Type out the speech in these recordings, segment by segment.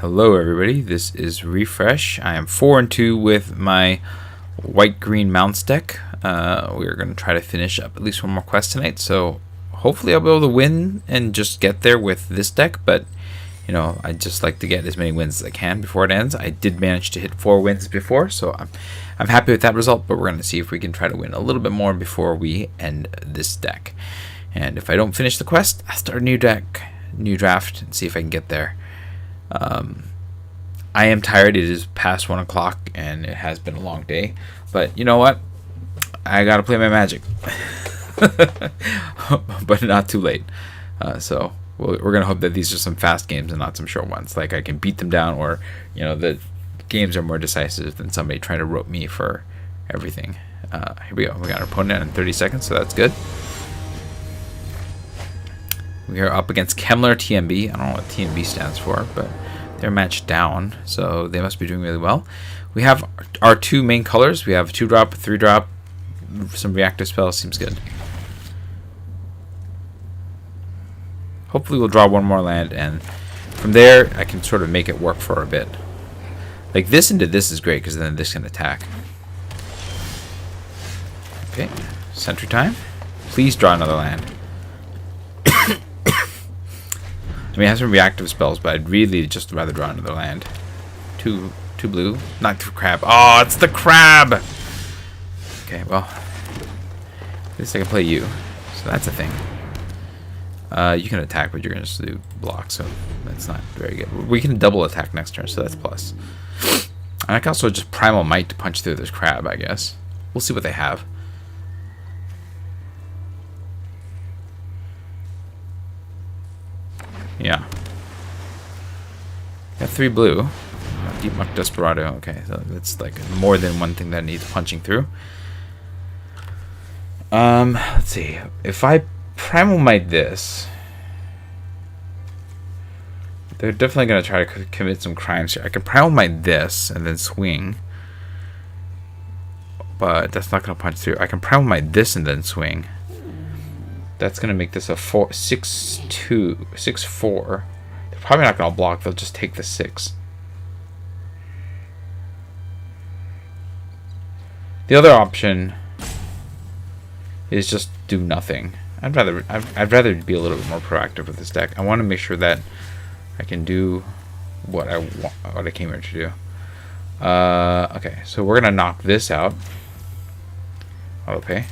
Hello everybody, this is Refresh. I am 4-2 with my white-green mounts deck. We're going to try to finish up at least one more quest tonight, so hopefully I'll be able to win and just get there with this deck, but you know, I just like to get as many wins as I can before it ends. I did manage to hit 4 wins before, so I'm happy with that result, but we're going to see if we can try to win a little bit more before we end this deck. And if I don't finish the quest, I'll start a new deck, new draft, and see if I can get there. I am tired. It is past 1 o'clock and it has been a long day, but you know what? I gotta play my magic. But not too late. So we're gonna hope that these are some fast games and not some short ones. Like I can beat them down, or you know, the games are more decisive than somebody trying to rope me for everything. Here we go. We got our opponent in 30 seconds, so that's good. We are up against Kemmler TMB. I don't know what TMB stands for, but they're matched down, so they must be doing really well. We have our two main colors. We have 2-drop, 3-drop, some reactive spells. Seems good. Hopefully we'll draw one more land, and from there I can sort of make it work for a bit. Like this into this is great, because then this can attack. Okay, sentry time. Please draw another land. I mean, I have some reactive spells, but I'd really just rather draw another land. Two blue. Not the crab. Oh, it's the crab! Okay, well. At least I can play you. So that's a thing. You can attack, but you're going to just do block, so that's not very good. We can double attack next turn, so that's plus. And I can also just Primal Might to punch through this crab, I guess. We'll see what they have. Yeah. Got 3 blue. Deep Muck Desperado. Okay, so that's like more than one thing that needs punching through. Let's see. If I Primal Might this, they're definitely going to try to commit some crimes here. I can Primal Might this and then swing, but that's not going to punch through. I can Primal Might this and then swing. That's going to make this a 6-2, 6-4. They're probably not going to block. They'll just take the 6. The other option is just do nothing. I'd rather be a little bit more proactive with this deck. I want to make sure that I can do what I came here to do. Okay, so we're going to knock this out. Okay.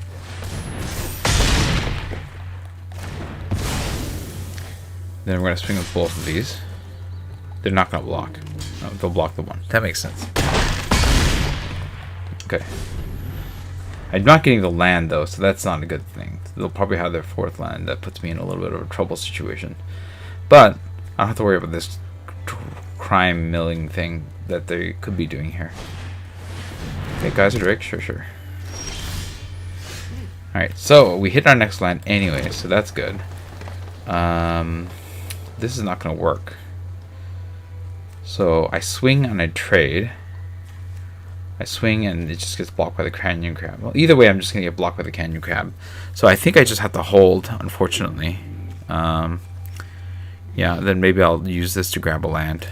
Then we're going to swing with both of these. They're not going to block. No, they'll block the one. That makes sense. Okay. I'm not getting the land, though, so that's not a good thing. They'll probably have their 4th land. That puts me in a little bit of a trouble situation. But I don't have to worry about this crime milling thing that they could be doing here. Okay, guys are Drake? Sure. Alright, so we hit our next land anyway, so that's good. This is not going to work. So I swing and I trade. I swing and it just gets blocked by the canyon crab. Well, either way, I'm just going to get blocked by the canyon crab. So I think I just have to hold, unfortunately. Yeah, then maybe I'll use this to grab a land.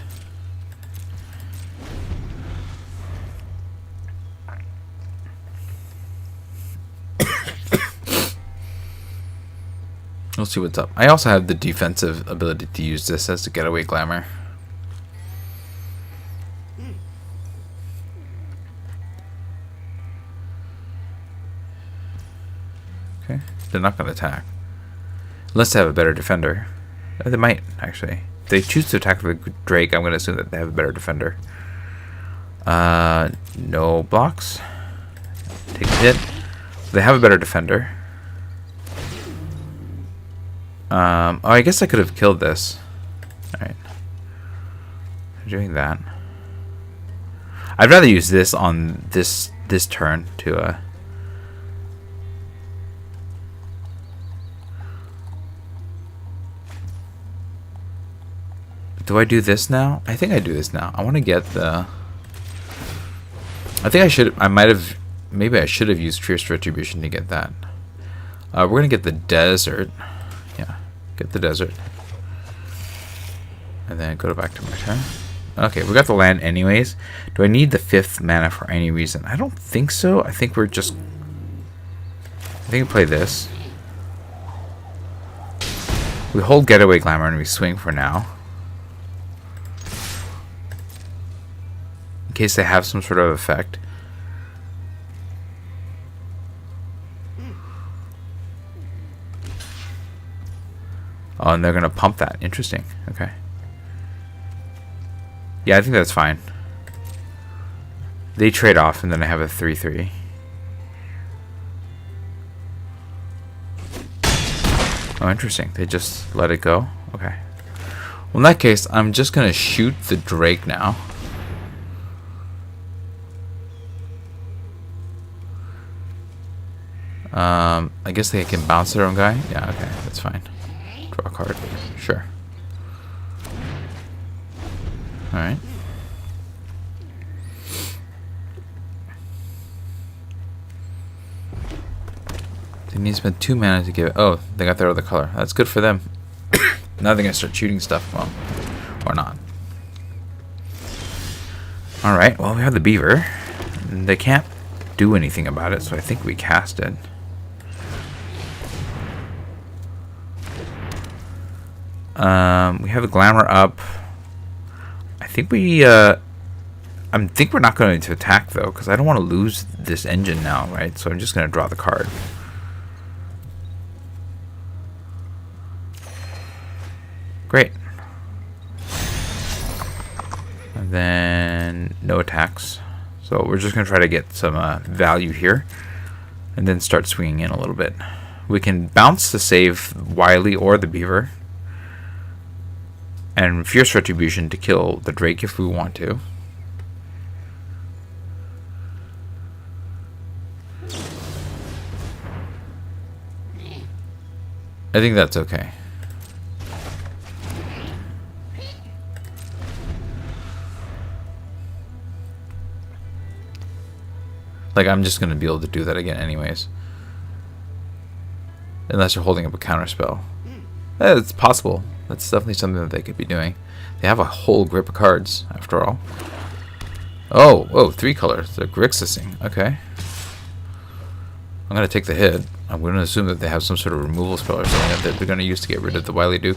We'll see what's up. I also have the defensive ability to use this as a getaway glamour. Okay, they're not going to attack. Unless they have a better defender. They might, actually. If they choose to attack the Drake, I'm going to assume that they have a better defender. No blocks. Take a hit. They have a better defender. Oh, I guess I could have killed this. Alright. I'm doing that. I'd rather use this on this turn to Do I do this now? I think I do this now. I want to get the... I think I should... Maybe I should have used Fierce Retribution to get that. We're going to get the desert. Yeah, get the desert. And then go back to my turn. Okay, we got the land anyways. Do I need the 5th mana for any reason? I don't think so. I think we're just... I think we play this. We hold Getaway Glamour and we swing for now. In case they have some sort of effect. Oh, and they're going to pump that. Interesting. Okay. Yeah, I think that's fine. They trade off, and then I have a 3/3. Oh, interesting. They just let it go? Okay. Well, in that case, I'm just going to shoot the Drake now. I guess they can bounce their own guy? Yeah, okay. That's fine. Draw a card. Sure. Alright. They need to spend 2 mana to give it. Oh, they got their other color. That's good for them. Now they're going to start shooting stuff. Well, or not. Alright, well, we have the beaver. They can't do anything about it, so I think we cast it. We have the glamour up. I think we're not going to attack though, because I don't want to lose this engine now, right? So I'm just going to draw the card. Great. And then no attacks. So we're just going to try to get some value here, and then start swinging in a little bit. We can bounce to save Wily or the beaver, and Fierce Retribution to kill the Drake if we want to. I think that's okay. Like, I'm just going to be able to do that again anyways. Unless you're holding up a counter spell. It's possible. That's definitely something that they could be doing. They have a whole grip of cards, after all. Oh, 3 colors. They're Grixising. Okay. I'm going to take the hit. I'm going to assume that they have some sort of removal spell or something that they're going to use to get rid of the Wily Duke.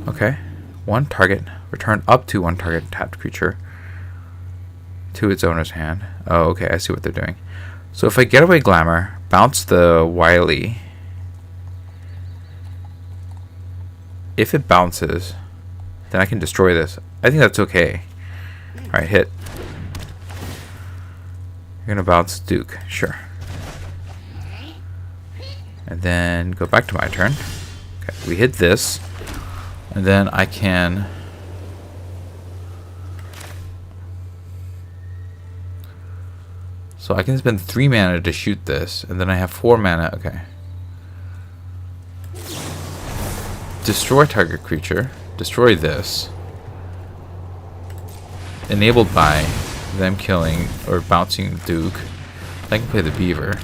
Okay. 1 target. Return up to 1 target tapped creature to its owner's hand. Oh, okay. I see what they're doing. So if I get away Glamour, bounce the Wily. If it bounces, then I can destroy this. I think that's okay. Alright, hit. You're going to bounce Duke. Sure. And then go back to my turn. Okay, we hit this. And then I can... So I can spend 3 mana to shoot this, and then I have 4 mana. Okay. Destroy target creature. Destroy this. Enabled by them killing or bouncing Duke. I can play the beaver.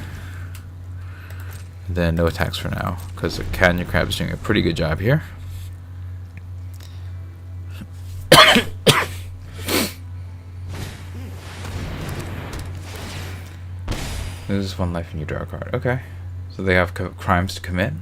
Then no attacks for now, because the Canyon Crab is doing a pretty good job here. Loses 1 life and you draw a card. Okay. So they have crimes to commit.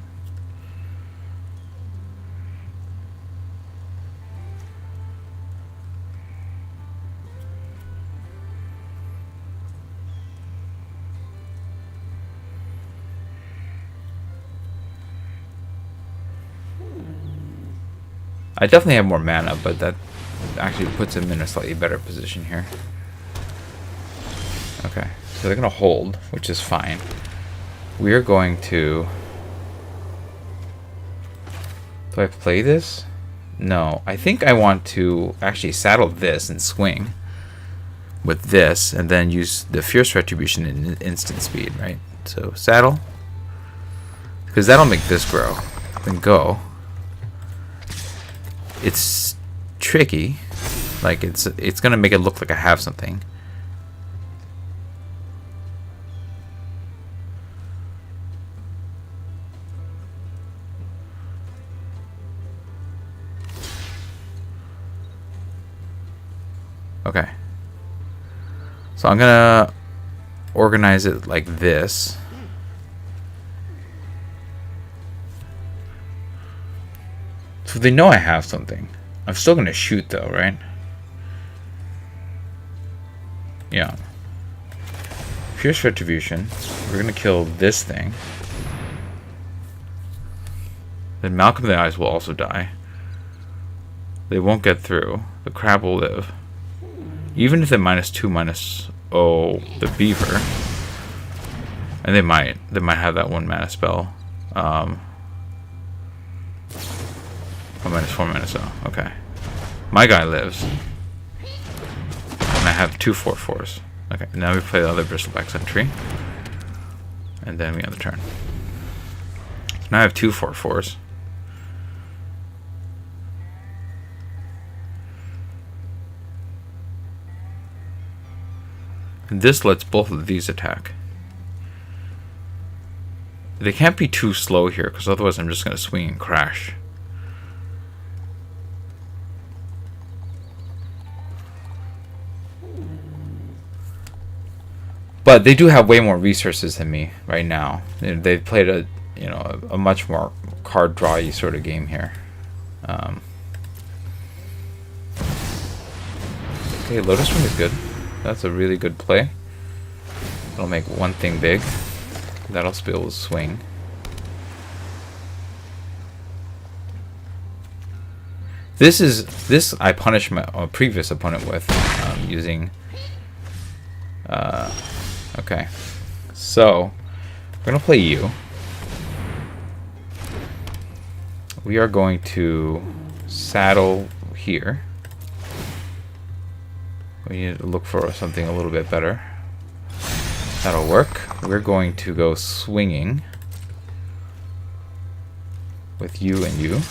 I definitely have more mana, but that actually puts him in a slightly better position here. Okay. So they're going to hold, which is fine. We're going to... Do I play this? No. I think I want to actually saddle this and swing with this, and then use the Fierce Retribution in instant speed, right? So saddle. Because that'll make this grow. Then go. It's tricky. Like, it's going to make it look like I have something. Okay. So I'm gonna organize it like this. So they know I have something. I'm still gonna shoot though, right? Yeah. Fierce Retribution. We're gonna kill this thing. Then Malcolm of the Eyes will also die. They won't get through. The crab will live. Even if they -2, the beaver. And they might have that 1 mana spell. -4, -0. Okay. My guy lives. And I have 2 4/4s. Okay, now we play the other Bristleback Sentry. And then we end the turn. So now I have 2 4/4s. And this lets both of these attack. They can't be too slow here, because otherwise I'm just going to swing and crash. But they do have way more resources than me right now. They've played a much more card drawy sort of game here. Okay, Lotus Ring is good. That's a really good play. It'll make one thing big. That'll be able to swing. This I punished my previous opponent with using. Okay, so we're gonna play you. We are going to saddle here. We need to look for something a little bit better. That'll work. We're going to go swinging with you and you.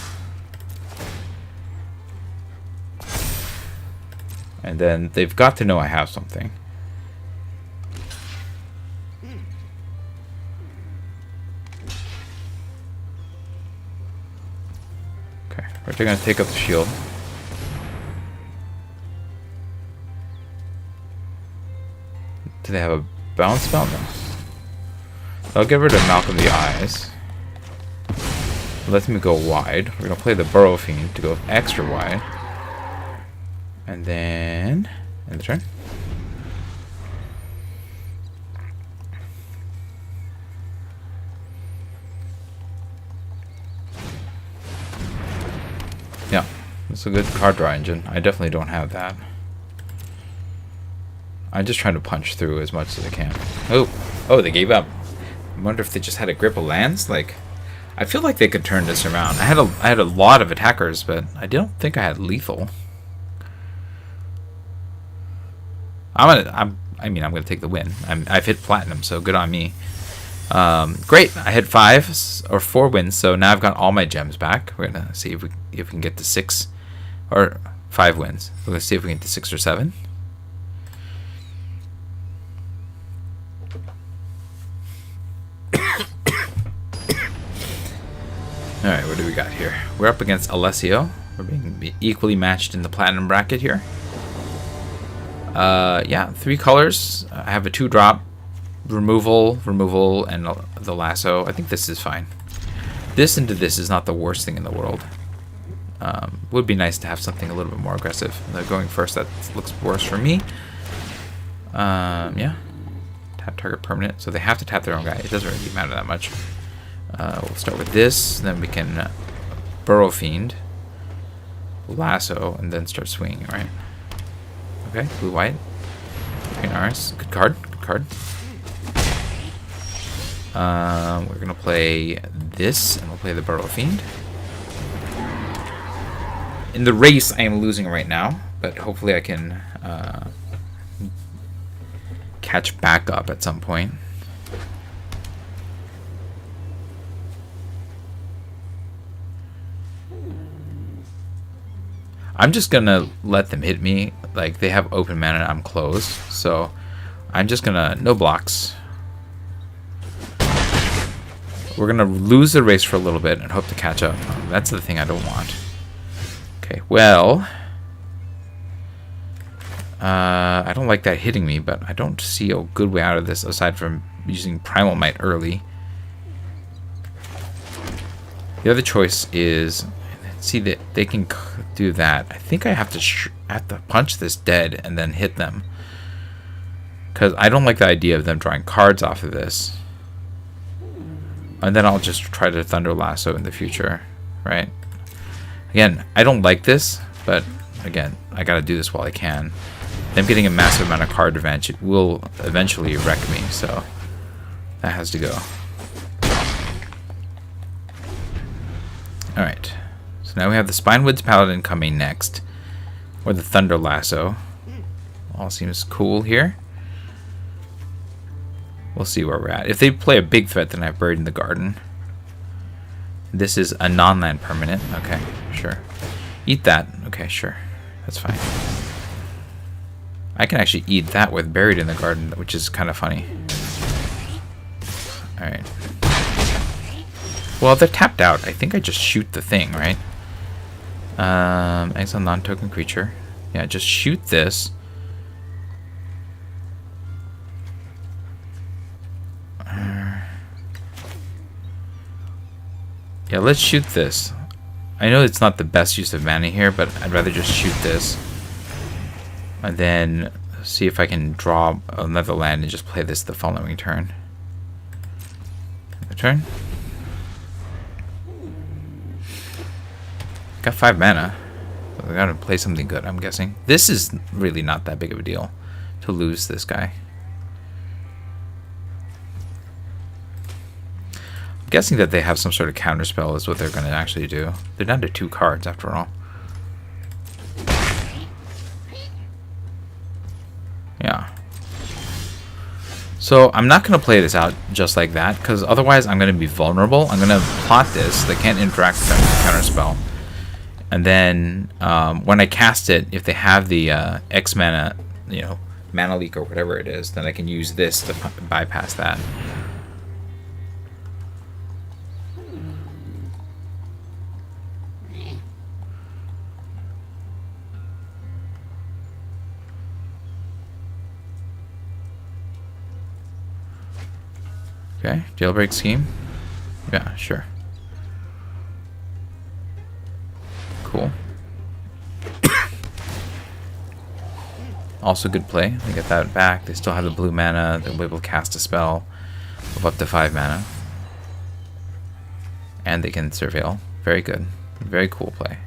And then they've got to know I have something. Okay, we're going to take up the shield. Do they have a bounce spell? No. I'll get rid of Malcolm the Eyes. Let me go wide. We're going to play the Burrow Fiend to go extra wide. And then end the turn. Yeah, it's a good card draw engine. I definitely don't have that. I'm just trying to punch through as much as I can. Oh, they gave up. I wonder if they just had a grip of lands. Like, I feel like they could turn this around. I had a lot of attackers, but I don't think I had lethal. I'm gonna take the win. I've hit platinum, so good on me. Great. I had 4 wins, so now I've got all my gems back. We're gonna see if we can get to 6 or 5 wins. We're gonna see if we can get to 6 or 7. Alright, what do we got here? We're up against Alessio. We're being equally matched in the platinum bracket here. Yeah, 3 colors. I have a 2-drop. Removal, and the lasso. I think this is fine. This into this is not the worst thing in the world. Would be nice to have something a little bit more aggressive. Going first, that looks worse for me. Yeah. Tap target permanent. So they have to tap their own guy. It doesn't really matter that much. We'll start with this, then we can Burrow Fiend, lasso, and then start swinging, right? Okay, blue-white. Green Iris. Good card, good card. We're going to play this, and we'll play the Burrow Fiend. In the race, I am losing right now, but hopefully I can catch back up at some point. I'm just gonna let them hit me. Like, they have open mana, I'm closed. So I'm just gonna, no blocks. We're gonna lose the race for a little bit and hope to catch up. That's the thing I don't want. Okay, well, I don't like that hitting me, but I don't see a good way out of this aside from using Primal Might early. The other choice is, see that they can do that. I think I have to punch this dead and then hit them, because I don't like the idea of them drawing cards off of this. And then I'll just try to Thunder Lasso in the future, right? Again, I don't like this, but again, I gotta do this while I can. Them getting a massive amount of card advantage will eventually wreck me, so that has to go. Alright, so now we have the Spinewoods Paladin coming next, or the Thunder Lasso. All seems cool here. We'll see where we're at. If they play a big threat, then I have Buried in the Garden. This is a non-land permanent. Okay, sure. Eat that. Okay, sure. That's fine. I can actually eat that with Buried in the Garden, which is kind of funny. Alright. Well, if they're tapped out, I think I just shoot the thing, right? Exile non-token creature. Yeah, just shoot this. Yeah, let's shoot this. I know it's not the best use of mana here, but I'd rather just shoot this. And then see if I can draw another land and just play this the following turn. The turn. Got 5 mana. So I gotta play something good, I'm guessing. This is really not that big of a deal to lose this guy. I'm guessing that they have some sort of counterspell is what they're going to actually do. They're down to 2 cards after all. Yeah. So I'm not going to play this out just like that, because otherwise I'm going to be vulnerable. I'm going to plot this. They can't interact with that counterspell. And then when I cast it, if they have the X mana, you know, mana leak or whatever it is, then I can use this to bypass that. Okay, jailbreak scheme. Yeah, sure. Cool. Also good play. They get that back. They still have the blue mana. They'll be able to cast a spell of up to 5 mana. And they can surveil. Very good. Very cool play.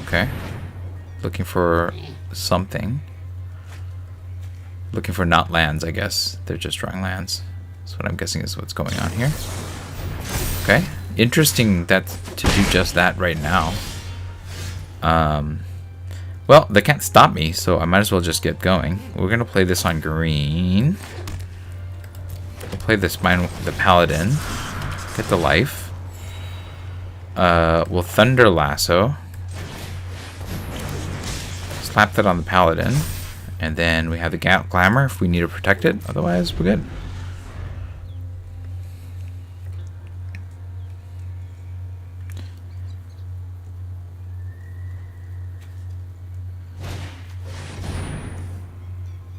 Okay. Looking for something. Looking for not lands, I guess. They're just drawing lands. That's what I'm guessing is what's going on here. Okay. Interesting that to do just that right now. Well, they can't stop me, so I might as well just get going. We're going to play this on green. We'll play this the Paladin. Get the life. We'll Thunder Lasso. Slap that on the Paladin. And then we have the Glamour if we need to protect it. Otherwise, we're good.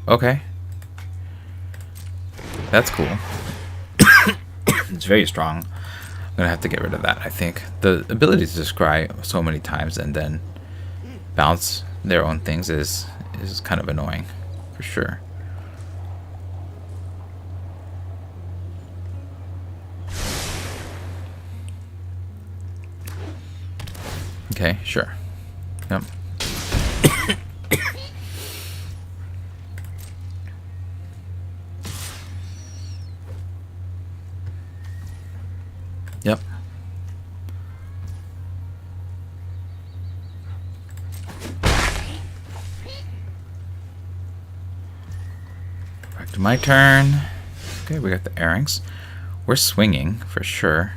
Okay. That's cool. It's very strong. I'm going to have to get rid of that, I think. The ability to scry so many times and then bounce their own things is kind of annoying, for sure. Okay, sure. Yep. Yep. Back to my turn. Okay, we got the Errangs. We're swinging for sure.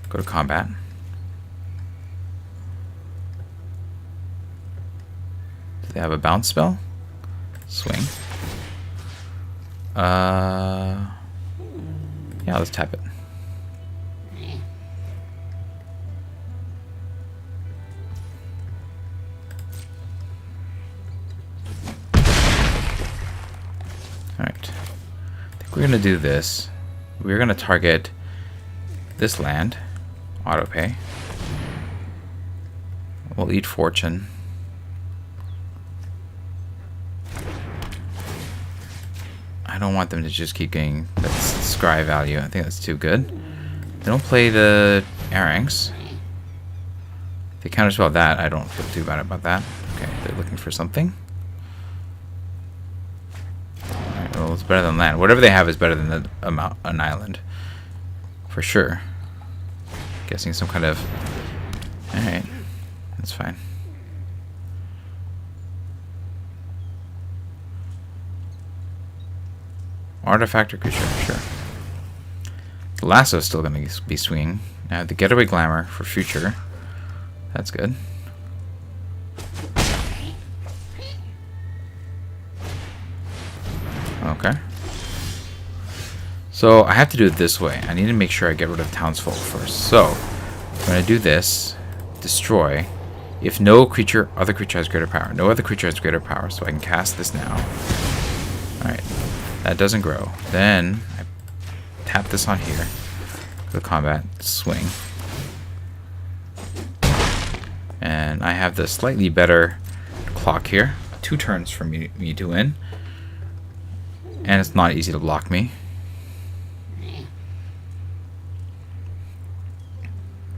Go to combat. Do they have a bounce spell? Swing. Yeah, let's tap it. we're going to do this. We're going to target this land. Auto pay. We'll eat fortune. I don't want them to just keep getting that scry value. I think that's too good. They don't play the Aranx. They counterspell that. I don't feel too bad about that. Okay, they're looking for something. Alright, well, it's better than land. Whatever they have is better than an island. For sure. Guessing some kind of... Alright, that's fine. Artifact or creature, sure. The lasso is still going to be swinging. Now the getaway glamour for future. That's good. Okay. So I have to do it this way. I need to make sure I get rid of townsfolk first. So I'm going to do this. Destroy. If no creature, other creature has greater power. No other creature has greater power, so I can cast this now. Alright. That doesn't grow. Then I tap this on here. Go to combat. Swing. And I have the slightly better clock here. 2 turns for me to win. And it's not easy to block me.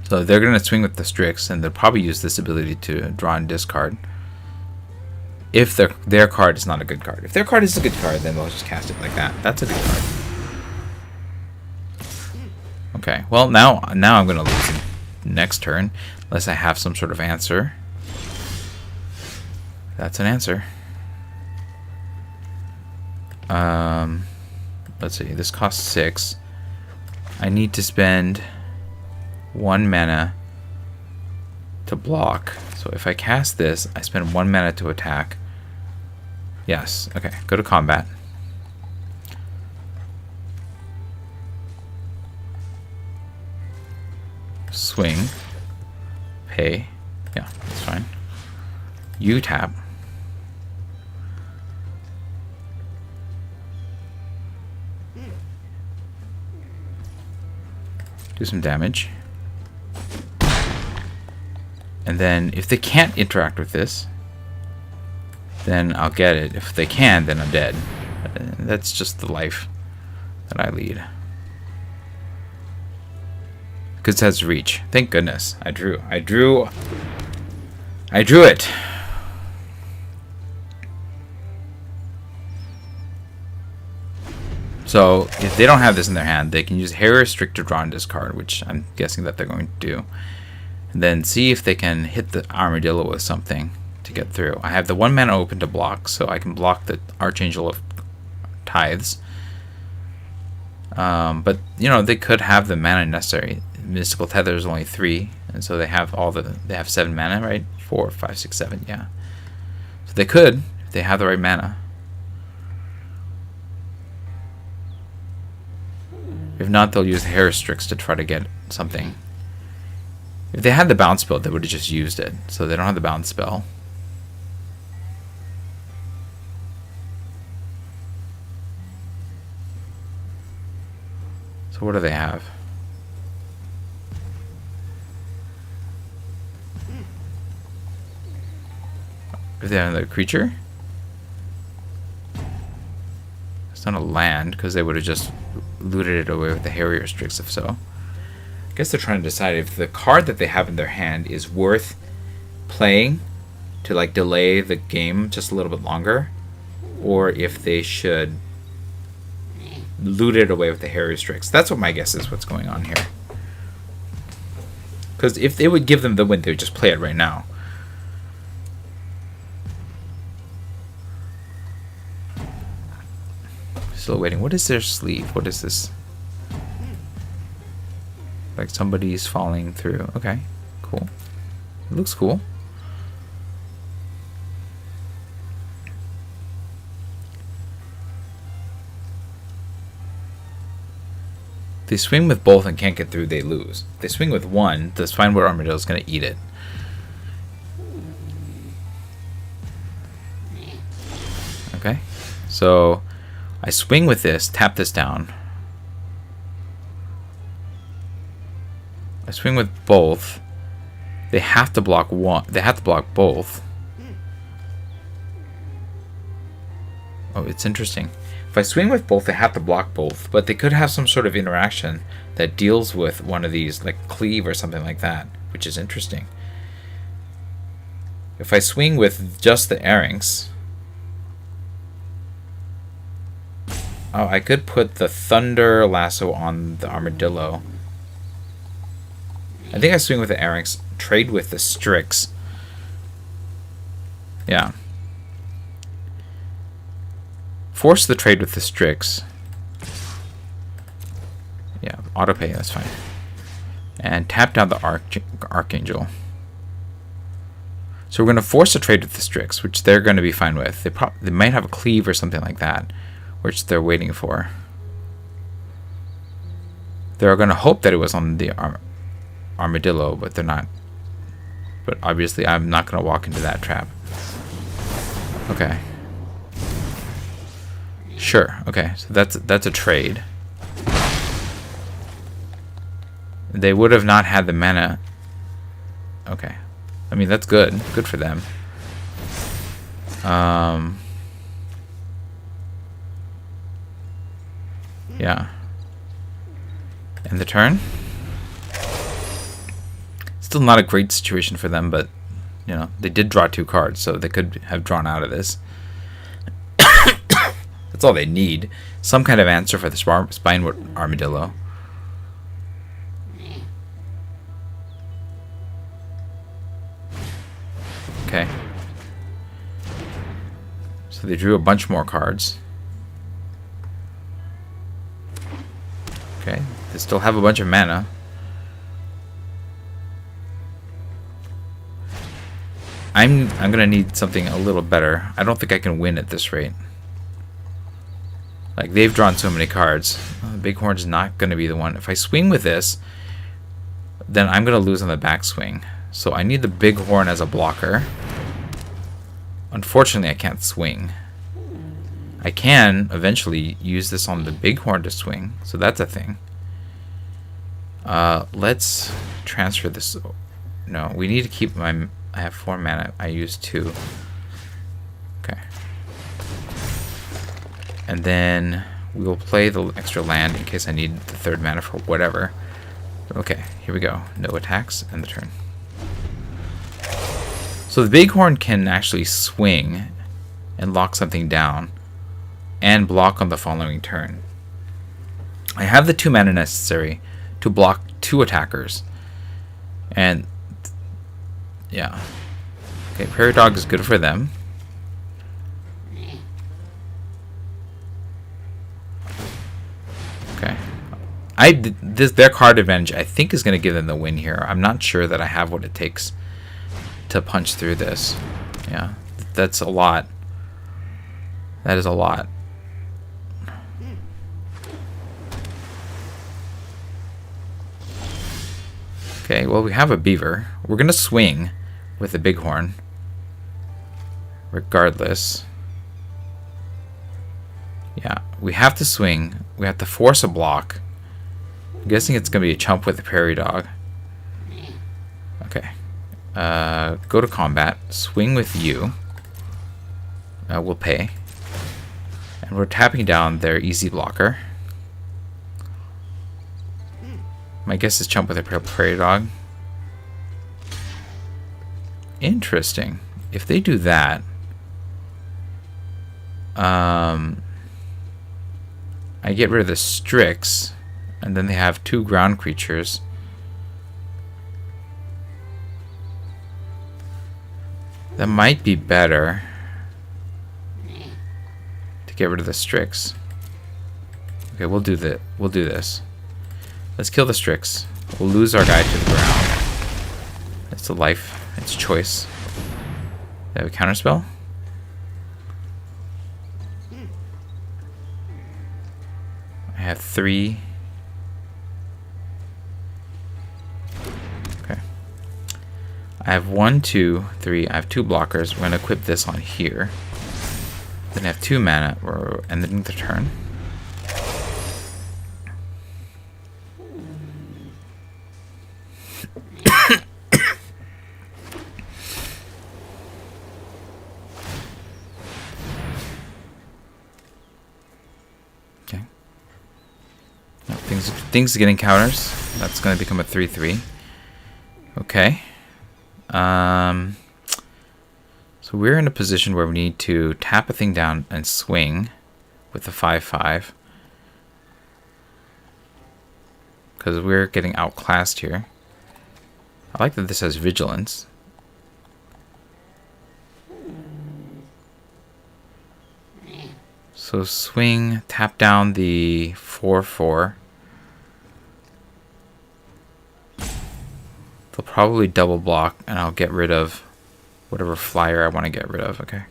So they're going to swing with the Strix, and they'll probably use this ability to draw and discard. If their card is not a good card. If their card is a good card, then they'll just cast it like that. That's a good card. Okay, well now I'm going to lose next turn, unless I have some sort of answer. That's an answer. Let's see, this costs 6. I need to spend 1 mana to block. So if I cast this, I spend 1 mana to attack. Yes, okay, go to combat. Swing. Pay. Yeah, that's fine. You tap. Do some damage. And then if they can't interact with this, then I'll get it. If they can, then I'm dead. That's just the life that I lead. Because it has reach. Thank goodness. I drew it. So if they don't have this in their hand, they can use Hair Restrict to draw and discard, which I'm guessing that they're going to do. And then see if they can hit the Armadillo with something to get through. I have the 1 mana open to block, so I can block the Archangel of Tithes. But you know, they could have the mana necessary. Mystical Tether is only 3, and so they have they have 7 mana, right? 4, 5, 6, 7, yeah. So they could, if they have the right mana. If not, they'll use the Hair Restricts to try to get something. If they had the bounce spell, they would have just used it. So they don't have the bounce spell. So what do they have? If they have another creature? It's not a land, because they would have just looted it away with the Harrier Strix if so. I guess they're trying to decide if the card that they have in their hand is worth playing to like delay the game just a little bit longer, or if they should loot it away with the Harrier Strix. That's what my guess is what's going on here. Because if they would give them the win, they would just play it right now. Still waiting. What is their sleeve? What is this? Like somebody's falling through. Okay, cool. It looks cool. They swing with both and can't get through, they lose. If they swing with one, the Spinewood Armadillo is going to eat it. Okay, so I swing with this, tap this down. I swing with both. They have to block one. They have to block both. Oh, it's interesting. If I swing with both, they have to block both. But they could have some sort of interaction that deals with one of these, like cleave or something like that, which is interesting. If I swing with just the Airings... Oh, I could put the Thunder Lasso on the Armadillo. I think I swing with the Airings, trade with the Strix. Yeah. Force the trade with the Strix. Yeah, autopay, that's fine. And tap down the Archangel. So we're going to force a trade with the Strix, which they're going to be fine with. They might have a cleave or something like that, which they're waiting for. They're going to hope that it was on the Armadillo, but they're not. But obviously I'm not going to walk into that trap. Okay. Sure. Okay, so that's a trade. They would have not had the mana. Okay. I mean, that's good. Good for them. Yeah. End the turn. Still not a great situation for them, but, you know, they did draw 2 cards, so they could have drawn out of this. That's all they need. Some kind of answer for the Spine Armadillo. Okay. So they drew a bunch more cards. Okay. They still have a bunch of mana. I'm gonna need something a little better. I don't think I can win at this rate. Like, they've drawn so many cards. The Bighorn is not gonna be the one. If I swing with this, then I'm gonna lose on the backswing. So I need the Bighorn as a blocker. Unfortunately, I can't swing. I can eventually use this on the Bighorn to swing, so that's a thing. Let's transfer this. No, we need to keep my... I have 4 mana. I used 2. Okay. And then we will play the extra land in case I need the 3rd mana for whatever. Okay, here we go. No attacks, end the turn. So the Bighorn can actually swing and lock something down and block on the following turn. I have the 2 mana necessary to block 2 attackers. And yeah. Okay, Prairie Dog is good for them. Okay. Their card advantage, I think, is going to give them the win here. I'm not sure that I have what it takes to punch through this. Yeah, that's a lot. That is a lot. Okay, well, we have a beaver. We're going to swing with the Bighorn. Regardless. Yeah, we have to swing. We have to force a block. I'm guessing it's going to be a chump with the Prairie Dog. Okay. Go to combat. Swing with you. We'll pay. And we're tapping down their easy blocker. My guess is chump with a Prairie Dog. Interesting. If they do that, I get rid of the Strix, and then they have 2 ground creatures. That might be better to get rid of the Strix. Okay, we'll do this. Let's kill the Strix. We'll lose our guy to the ground. It's a life. It's choice. They have a counterspell. I have 3. Okay. I have 1, 2, 3. I have 2 blockers. We're going to equip this on here. Then I have 2 mana. We're ending the turn. Okay. Now things getting counters. That's going to become a 3/3. Okay. So we're in a position where we need to tap a thing down and swing with the 5/5. Because we're getting outclassed here. I like that this has vigilance. So swing, tap down the 4/4. They'll probably double block, and I'll get rid of whatever flyer I want to get rid of. Okay.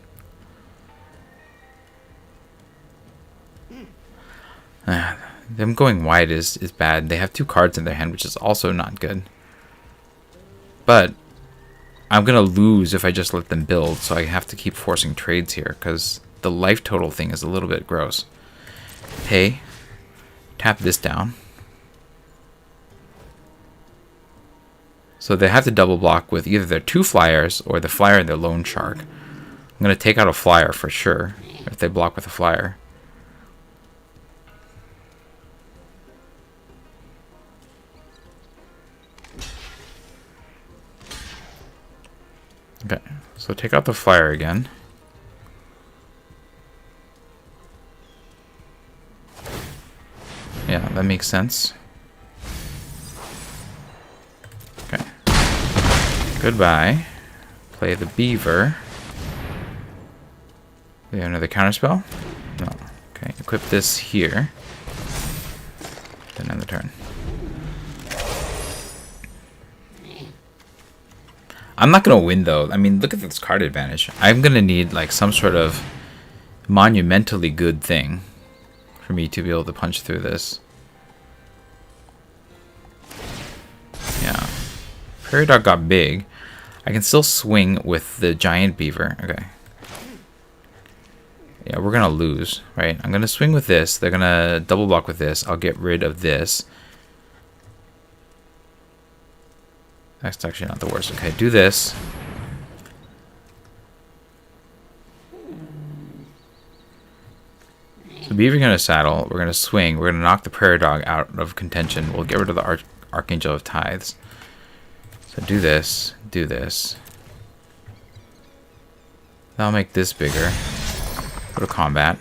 Them going wide is bad. They have 2 cards in their hand, which is also not good. But I'm going to lose if I just let them build, so I have to keep forcing trades here, because the life total thing is a little bit gross. Hey, tap this down. So they have to double block with either their 2 flyers or the flyer and their lone shark. I'm going to take out a flyer for sure if they block with a flyer. Okay, so take out the flyer again. Yeah, that makes sense. Okay. Goodbye. Play the beaver. We have another counterspell? No. Okay, equip this here. Then end the turn. I'm not going to win, though. I mean, look at this card advantage. I'm going to need, like, some sort of monumentally good thing for me to be able to punch through this. Yeah. Prairie Dog got big. I can still swing with the giant beaver. Okay. Yeah, we're going to lose, right? I'm going to swing with this. They're going to double block with this. I'll get rid of this. That's actually not the worst. Okay, do this. So Beaver's going to saddle. We're going to swing. We're going to knock the Prairie Dog out of contention. We'll get rid of the Archangel of Tithes. So do this. Do this. That'll make this bigger. Go to combat.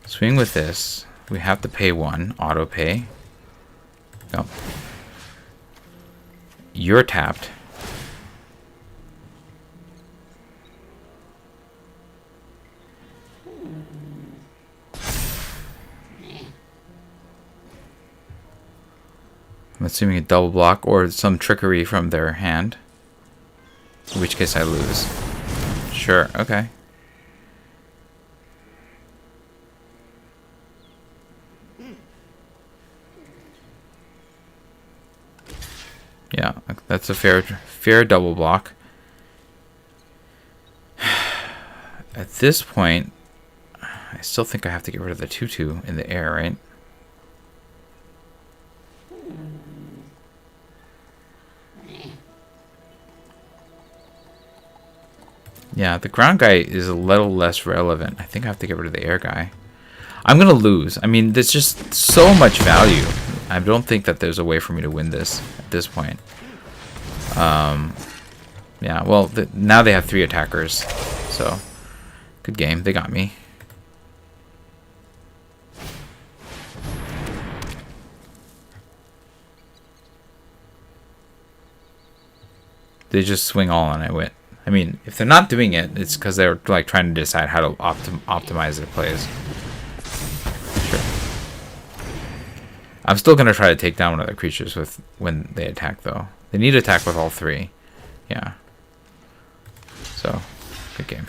Swing with this. We have to pay 1. Auto pay. Go. You're tapped. I'm assuming a double block or some trickery from their hand. In which case I lose. Sure, okay. Yeah, that's a fair double block. At this point, I still think I have to get rid of the 2/2 in the air, right? Yeah, the ground guy is a little less relevant. I think I have to get rid of the air guy. I'm going to lose. I mean, there's just so much value. I don't think that there's a way for me to win this at this point. Yeah, well, now they have 3 attackers. So, good game. They got me. They just swing all on it. I mean, if they're not doing it, it's because they're like trying to decide how to optimize their plays. Sure. I'm still gonna try to take down one of the creatures with when they attack, though. They need to attack with all 3. Yeah. So, good game.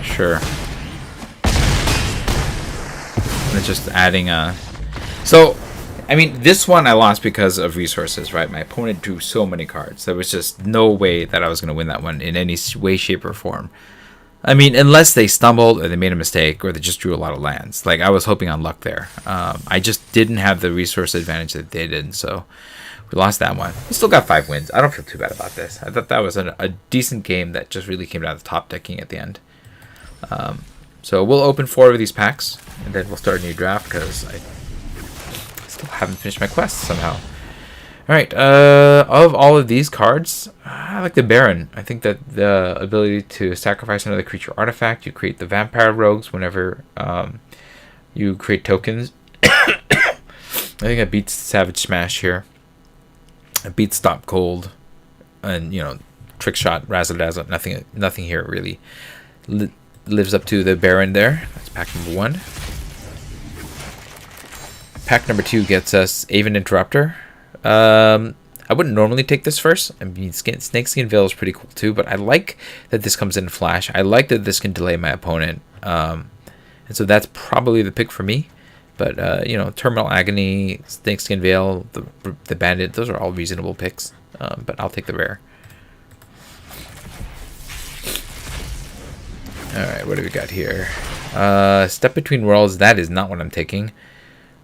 Sure. And it's just adding so I mean, this one I lost because of resources, right? My opponent drew so many cards. There was just no way that I was going to win that one in any way, shape, or form. I mean, unless they stumbled or they made a mistake or they just drew a lot of lands. Like, I was hoping on luck there. I just didn't have the resource advantage that they did, so we lost that one. We still got 5 wins. I don't feel too bad about this. I thought that was a decent game that just really came down to top decking at the end. So we'll open 4 of these packs, and then we'll start a new draft because I still haven't finished my quest somehow. Alright, of all of these cards, I like the Baron. I think that the ability to sacrifice another creature artifact, you create the Vampire Rogues whenever you create tokens. I think it beats Savage Smash here. It beats Stop Cold, and, you know, Trick Shot, Razzle Dazzle. Nothing here really lives up to the Baron there. That's pack number 1. Pack number 2 gets us Aven Interrupter. I wouldn't normally take this first. I mean, Snakeskin Veil is pretty cool too, but I like that this comes in Flash. I like that this can delay my opponent. And so that's probably the pick for me. But, you know, Terminal Agony, Snakeskin Veil, the Bandit, those are all reasonable picks. But I'll take the rare. Alright, what do we got here? Step Between Worlds, that is not what I'm taking.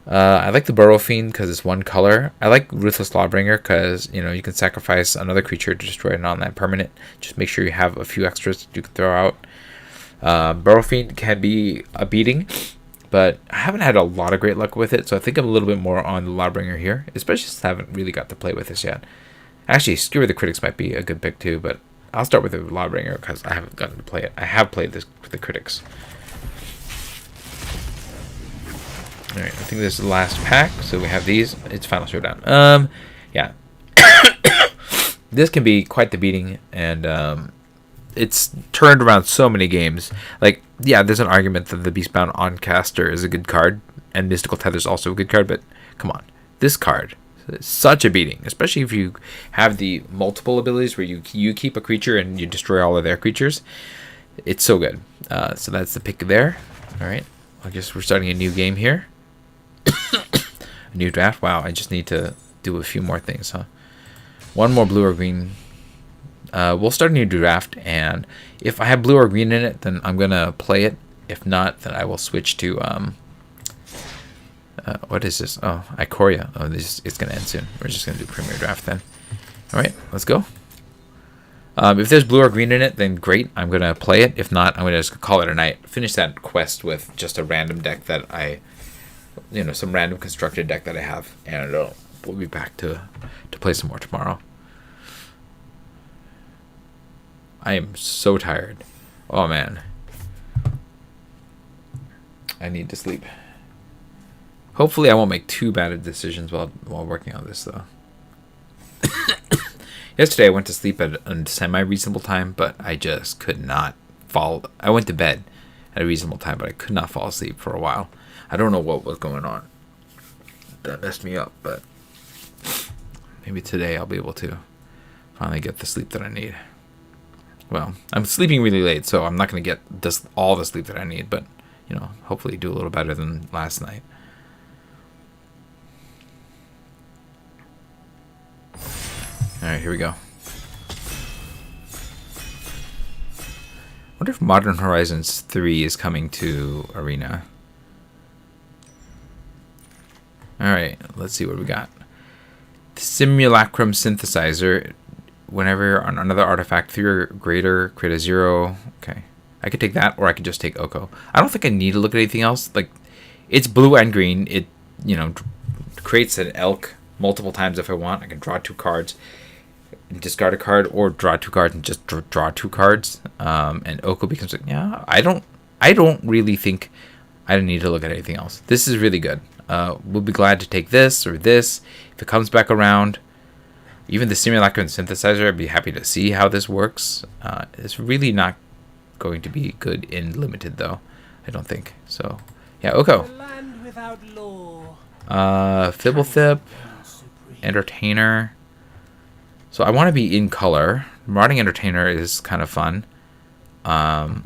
I like the Burrow Fiend because it's 1 color. I like Ruthless Lawbringer because, you know, you can sacrifice another creature to destroy a non-land permanent. Just make sure you have a few extras that you can throw out. Burrow Fiend can be a beating, but I haven't had a lot of great luck with it, so I think I'm a little bit more on the Lawbringer here, especially since I haven't really got to play with this yet. Actually, Skewer the Critics might be a good pick too, but I'll start with the Lawbringer because I haven't gotten to play it. I have played this with the Critics. Alright, I think this is the last pack, so we have these. It's Final Showdown. Yeah. This can be quite the beating, and it's turned around so many games. Like, yeah, there's an argument that the Beastbound Oncaster is a good card, and Mystical Tether is also a good card, but come on. This card is such a beating, especially if you have the multiple abilities where you keep a creature and you destroy all of their creatures. It's so good. So that's the pick there. Alright, I guess we're starting a new game here. A new draft. Wow, I just need to do a few more things, huh? 1 more blue or green. We'll start a new draft, and if I have blue or green in it, then I'm gonna play it. If not, then I will switch to what is this? Oh, Ikoria. Oh, it's gonna end soon. We're just gonna do Premier Draft then. All right, let's go. If there's blue or green in it, then great. I'm gonna play it. If not, I'm gonna just call it a night. Finish that quest with just a random deck that some random constructed deck that I have, and we'll be back to play some more tomorrow. I am so tired. Oh man, I need to sleep. Hopefully I won't make too bad of decisions while working on this though. Yesterday I went to sleep at a semi-reasonable time, but I just could not fall. I went to bed at a reasonable time, but I could not fall asleep for a while. I don't know what was going on. That messed me up, but maybe today I'll be able to finally get the sleep that I need. Well, I'm sleeping really late, so I'm not going to get all the sleep that I need, but, you know, hopefully do a little better than last night. Alright, here we go. I wonder if Modern Horizons 3 is coming to Arena. Alright, let's see what we got. The Simulacrum Synthesizer. Whenever on another artifact 3 or greater, create a 0. Okay. I could take that, or I could just take Oko. I don't think I need to look at anything else. Like, it's blue and green. It, you know, creates an elk multiple times if I want. I can draw 2 cards, discard a card, or draw 2 cards and just draw 2 cards. And Oko becomes like, yeah, I don't really think I don't need to look at anything else. This is really good. We'll be glad to take this or this if it comes back around. Even the Simulacrum Synthesizer, I'd be happy to see how this works. It's really not going to be good in Limited, though. I don't think. So, yeah, Oko. Fibblethip. Entertainer. So I want to be in color. Marauding Entertainer is kind of fun. I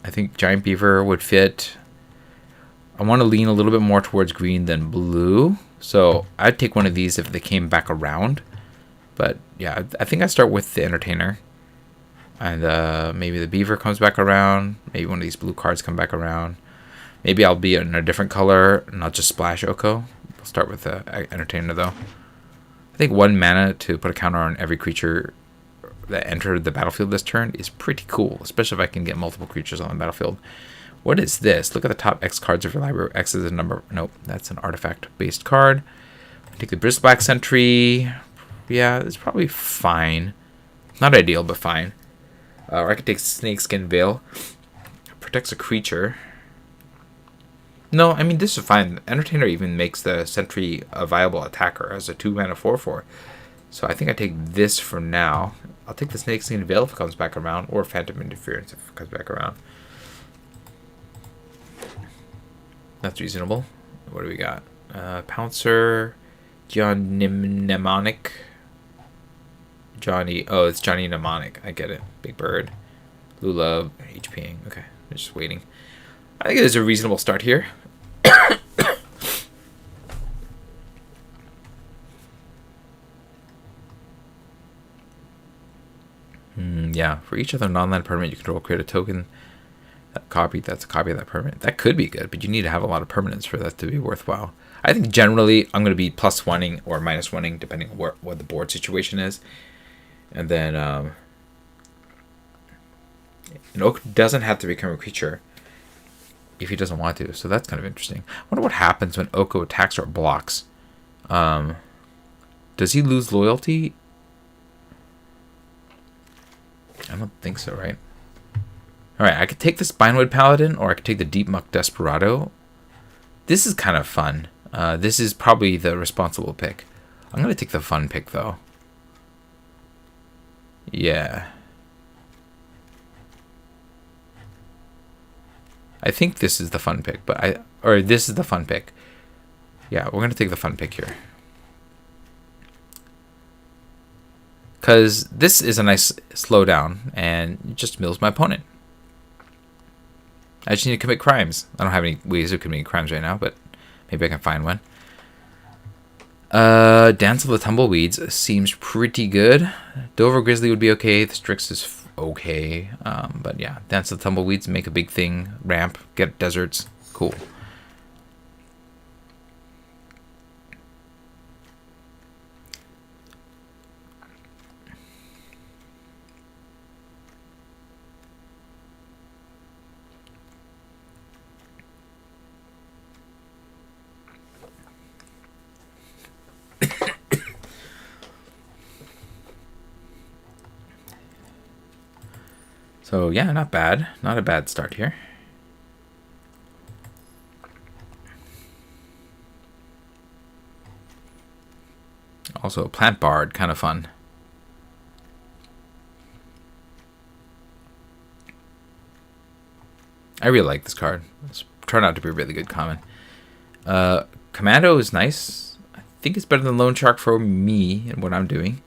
think Giant Beaver would fit. I want to lean a little bit more towards green than blue. So I'd take one of these if they came back around. But yeah, I think I start with the Entertainer. And maybe the Beaver comes back around. Maybe one of these blue cards come back around. Maybe I'll be in a different color, not just splash Oko. I'll start with the Entertainer though. I think 1 mana to put a counter on every creature that entered the battlefield this turn is pretty cool, especially if I can get multiple creatures on the battlefield. What is this? Look at the top X cards of your library. X is a number. Nope, that's an artifact-based card. Take the Bristleback Sentry. Yeah, it's probably fine. Not ideal, but fine. Or I could take Snakeskin Veil. Protects a creature. No, I mean, this is fine. Entertainer even makes the Sentry a viable attacker as a 2-mana 4/4. So I think I take this for now. I'll take the Snakeskin Veil if it comes back around, or Phantom Interference if it comes back around. That's reasonable. What do we got? Pouncer, Mnemonic. Johnny. Oh, it's Johnny Mnemonic. I get it. Big Bird. Lula, HPing. Okay, I'm just waiting. I think it is a reasonable start here. Yeah, for each other non-land permanent you control, create a token. That's a copy of that permanent. That could be good, but you need to have a lot of permanents for that to be worthwhile. I think generally I'm going to be +1ing or -1ing depending on what the board situation is. And then an Oak doesn't have to become a creature if he doesn't want to, so that's kind of interesting. I wonder what happens when Oko attacks or blocks. Does he lose loyalty? I don't think so, right? Alright, I could take the Spinewood Paladin, or I could take the Deep Muck Desperado. This is kind of fun. This is probably the responsible pick. I'm going to take the fun pick, though. Yeah. I think this is the fun pick, or this is the fun pick. Yeah, we're going to take the fun pick here. Because this is a nice slowdown, and it just mills my opponent. I just need to commit crimes. I don't have any ways of committing crimes right now, but maybe I can find one. Dance of the Tumbleweeds seems pretty good. Dover Grizzly would be okay. The Strix is okay. But yeah, Dance of the Tumbleweeds, make a big thing. Ramp, get deserts. Cool. So yeah, not bad. Not a bad start here. Also, Plant Bard, kind of fun. I really like this card. It's turned out to be a really good common. Commando is nice. I think it's better than Loan Shark for me and what I'm doing.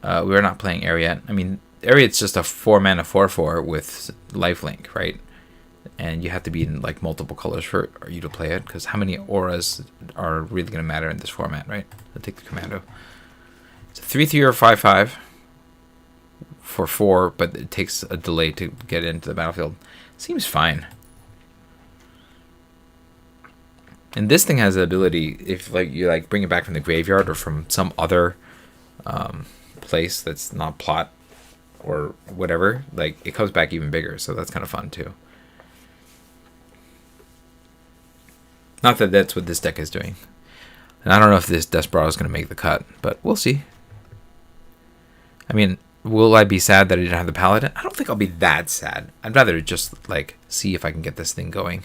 We're not playing Air yet. I mean, Ariad's just a 4-mana 4/4 with lifelink, right? And you have to be in like multiple colors for you to play it, because how many auras are really going to matter in this format, right? I'll take the Commando. It's a 3/3 or 5/5 for 4, but it takes a delay to get into the battlefield. Seems fine. And this thing has the ability, if like you like bring it back from the graveyard or from some other place that's not plot or whatever, like it comes back even bigger, so that's kind of fun too. Not that that's what this deck is doing. And I don't know if this Desperado is going to make the cut, but we'll see. I mean, will I be sad that I didn't have the Paladin? I don't think I'll be that sad. I'd rather just like see if I can get this thing going.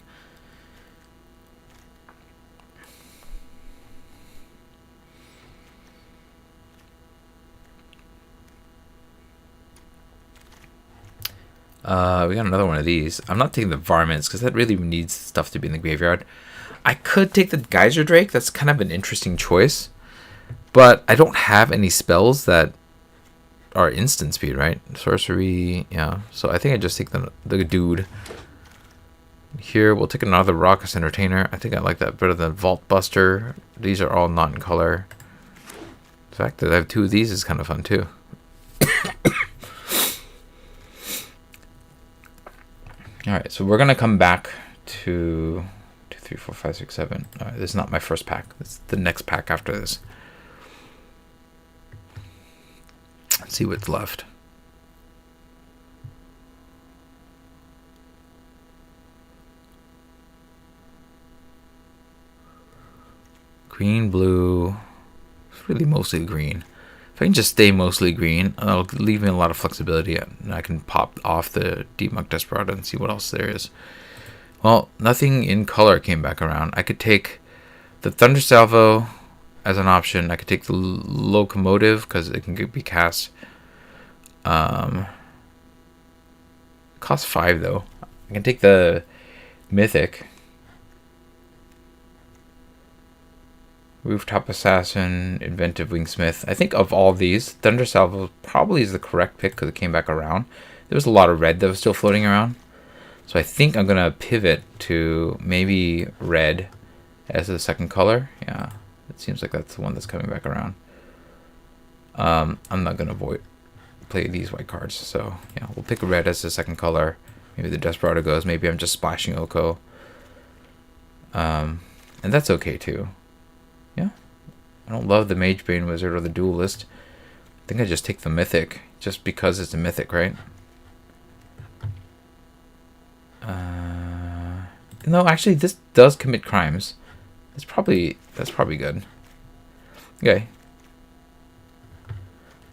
We got another one of these. I'm not taking the Varmints because that really needs stuff to be in the graveyard. I could take the Geyser Drake. That's kind of an interesting choice. But I don't have any spells that are instant speed, right? Sorcery, yeah. So I think I just take the dude. Here, we'll take another Raucous Entertainer. I think I like that better than Vault Buster. These are all not in color. The fact that I have two of these is kind of fun too. Alright, so we're going to come back to 2, 3, 4, 5, 6, 7. Alright, this is not my first pack. This is the next pack after this. Let's see what's left. Green, blue. It's really mostly green. If I can just stay mostly green, it'll leave me a lot of flexibility, and I can pop off the Deep Muck Desperado and see what else there is. Well, nothing in color came back around. I could take the Thunder Salvo as an option. I could take the Locomotive because it can be cast. Cost 5 though. I can take the Mythic. Rooftop Assassin, Inventive Wingsmith. I think of all these, Thunder Salvo probably is the correct pick because it came back around. There was a lot of red that was still floating around. So I think I'm going to pivot to maybe red as the second color. Yeah, it seems like that's the one that's coming back around. I'm not going to play these white cards. So yeah, we'll pick red as the second color. Maybe the Desperado goes. Maybe I'm just splashing Oko. And that's okay too. Yeah, I don't love the Mage Brain Wizard or the Duelist. I think I just take the Mythic just because it's a Mythic, right? No, actually, this does commit crimes. That's probably good. Okay.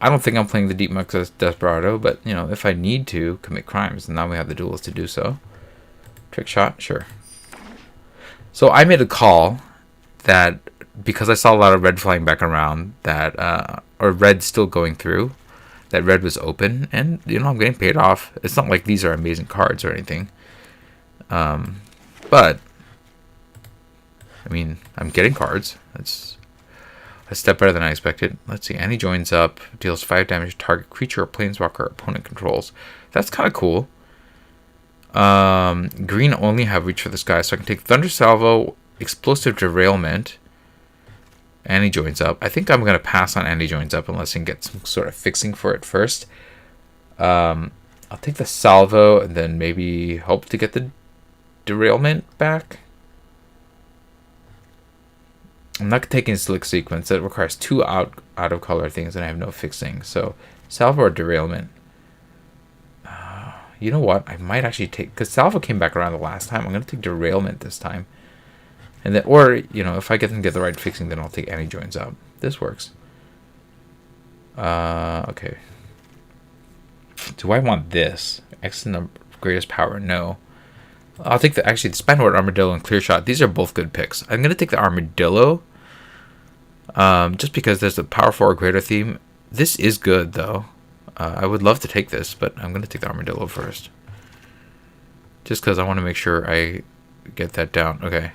I don't think I'm playing the Deep Muck Desperado, but you know, if I need to commit crimes, and now we have the Duelist to do so. Trick shot, sure. So I made a call that, because I saw a lot of red flying back around, that or red still going through, that red was open, and you know, I'm getting paid off. It's not like these are amazing cards or anything, but I mean, I'm getting cards. That's a step better than I expected. Let's see. Annie joins up, deals 5 damage to target creature or planeswalker opponent controls. That's kind of cool. Green only have reach for this guy, so I can take Thunder Salvo, Explosive Derailment. Annie joins up. I think I'm going to pass on Annie joins up unless I can get some sort of fixing for it first. I'll take the Salvo and then maybe hope to get the Derailment back. I'm not taking Slick Sequence. That requires 2 out of color things and I have no fixing. So Salvo or Derailment. You know what? I might actually take, because Salvo came back around the last time. I'm going to take Derailment this time. And then, or, you know, if I get the right fixing, then I'll take Annie joins up. This works. Okay. Do I want this? X in the greatest power? No. I'll take the Spinward, Armadillo, and Clear Shot. These are both good picks. I'm going to take the Armadillo. Just because there's a Power 4 or greater theme. This is good, though. I would love to take this, but I'm going to take the Armadillo first. Just because I want to make sure I get that down. Okay.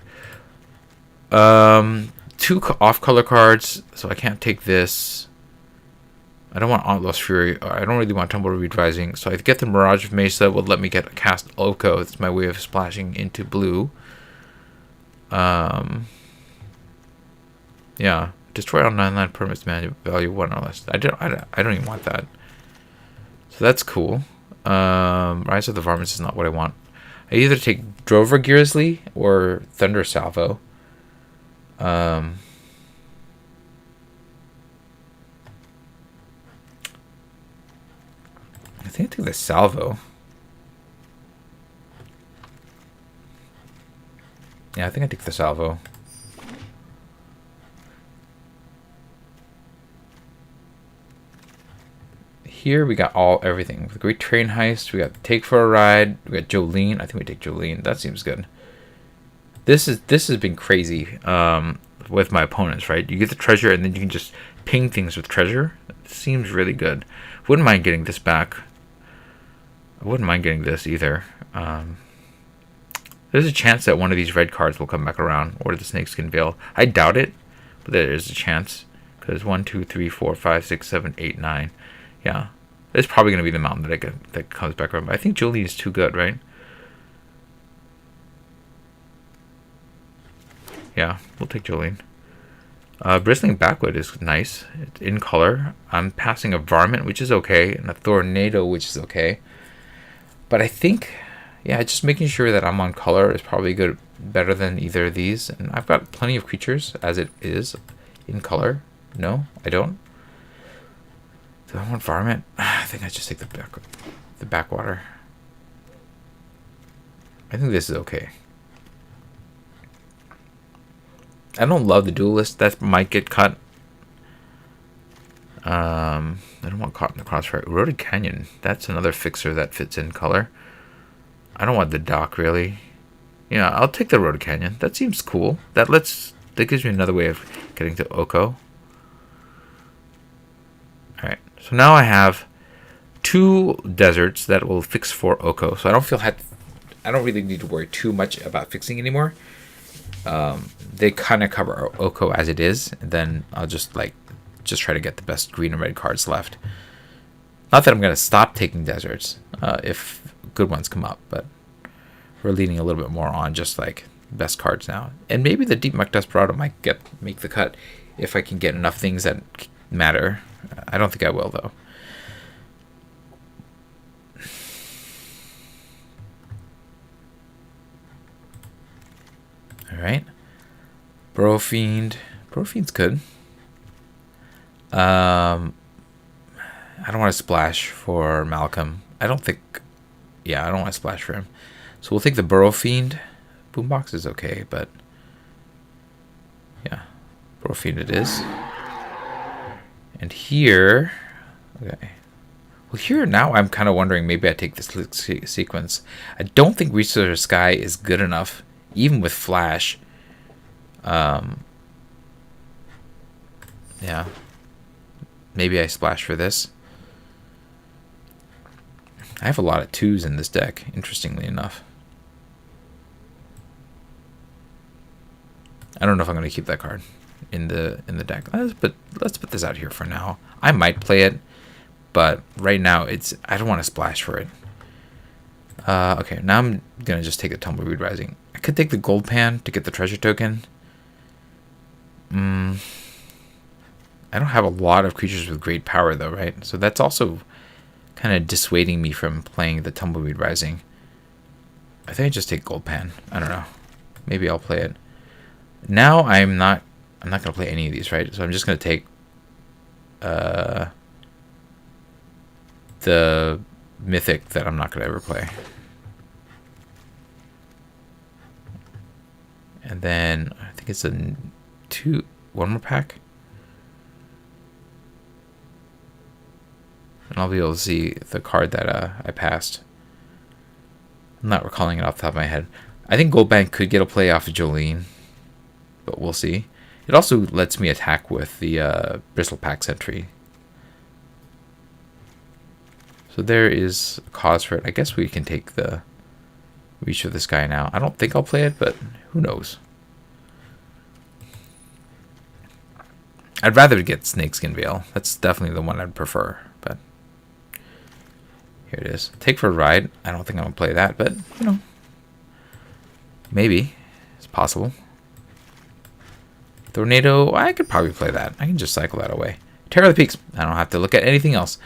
2 off-color cards, so I can't take this. I don't want Outlaws Fury. I don't really want Tumbleweed Rising, so I get the Mirage of Mesa. Will let me cast Oko. It's my way of splashing into blue. Yeah. Destroy all 9-land permanents, value 1 or less. I don't even want that. So that's cool. Rise of the Varmints is not what I want. I either take Drover Gearsley or Thunder Salvo. I think I take the Salvo. Yeah, I think I take the Salvo. Here we got everything. The Great Train Heist. We got Take for a Ride. We got Jolene. I think we take Jolene. That seems good. This has been crazy with my opponents, right? You get the treasure and then you can just ping things with treasure. It seems really good. Wouldn't mind getting this back. I wouldn't mind getting this either. There's a chance that one of these red cards will come back around, or the Snakeskin Veil. I doubt it, but there is a chance. Because 1, 2, 3, 4, 5, 6, 7, 8, 9. Yeah. It's probably going to be the mountain that comes back around. But I think Jolene is too good, right? Yeah, we'll take Jolene. Bristling Backwood is nice. It's in color. I'm passing a Varmint, which is okay, and a Tornado, which is okay. But I think, yeah, just making sure that I'm on color is probably good, better than either of these. And I've got plenty of creatures as it is in color. No, I don't. Do I want Varmint? I think I just take the backwater. I think this is okay. I don't love the Duelist. That might get cut. I don't want Caught in the Crossfire. Eroded Canyon. That's another fixer that fits in color. I don't want the Dock, really. Yeah, I'll take the Eroded Canyon. That seems cool. That gives me another way of getting to Oko. Alright, so now I have 2 deserts that will fix for Oko. So I don't really need to worry too much about fixing anymore. They kind of cover Oko as it is, and then I'll just try to get the best green and red cards left. Not that I'm going to stop taking deserts if good ones come up, but we're leaning a little bit more on just like best cards now. And maybe the Deep Muck Desperado might make the cut if I can get enough things that matter. I don't think I will, though. Alright. Brofiend. Brofiend's good. I don't want to splash for Malcolm. I don't want to splash for him. So we'll take the Burrowfiend. Boombox is okay, but yeah. Burrowfiend it is. And here, okay. Well, here now I'm kind of wondering maybe I take this sequence. I don't think Reach to the Sky is good enough, even with Flash. Yeah. Maybe I splash for this. I have a lot of 2s in this deck, interestingly enough. I don't know if I'm going to keep that card in the deck. Let's put this out here for now. I might play it, but right now I don't want to splash for it. Okay, now I'm going to just take the Tumbleweed Rising. I could take the Gold Pan to get the treasure token. I don't have a lot of creatures with great power, though, right? So that's also kind of dissuading me from playing the Tumbleweed Rising. I think I just take Gold Pan. I don't know. Maybe I'll play it. Now I'm not going to play any of these, right? So I'm just going to take the Mythic that I'm not going to ever play. And then I think it's one more pack. And I'll be able to see the card that I passed. I'm not recalling it off the top of my head. I think Gold Bank could get a play off of Jolene, but we'll see. It also lets me attack with the Bristlepack Sentry. So there is a cause for it. I guess we can take the Reach of the Sky now. I don't think I'll play it, but who knows? I'd rather get Snakeskin Veil. That's definitely the one I'd prefer, but here it is. Take for a Ride. I don't think I'm going to play that, but, you know, maybe. It's possible. Tornado, I could probably play that. I can just cycle that away. Terror of the Peaks. I don't have to look at anything else.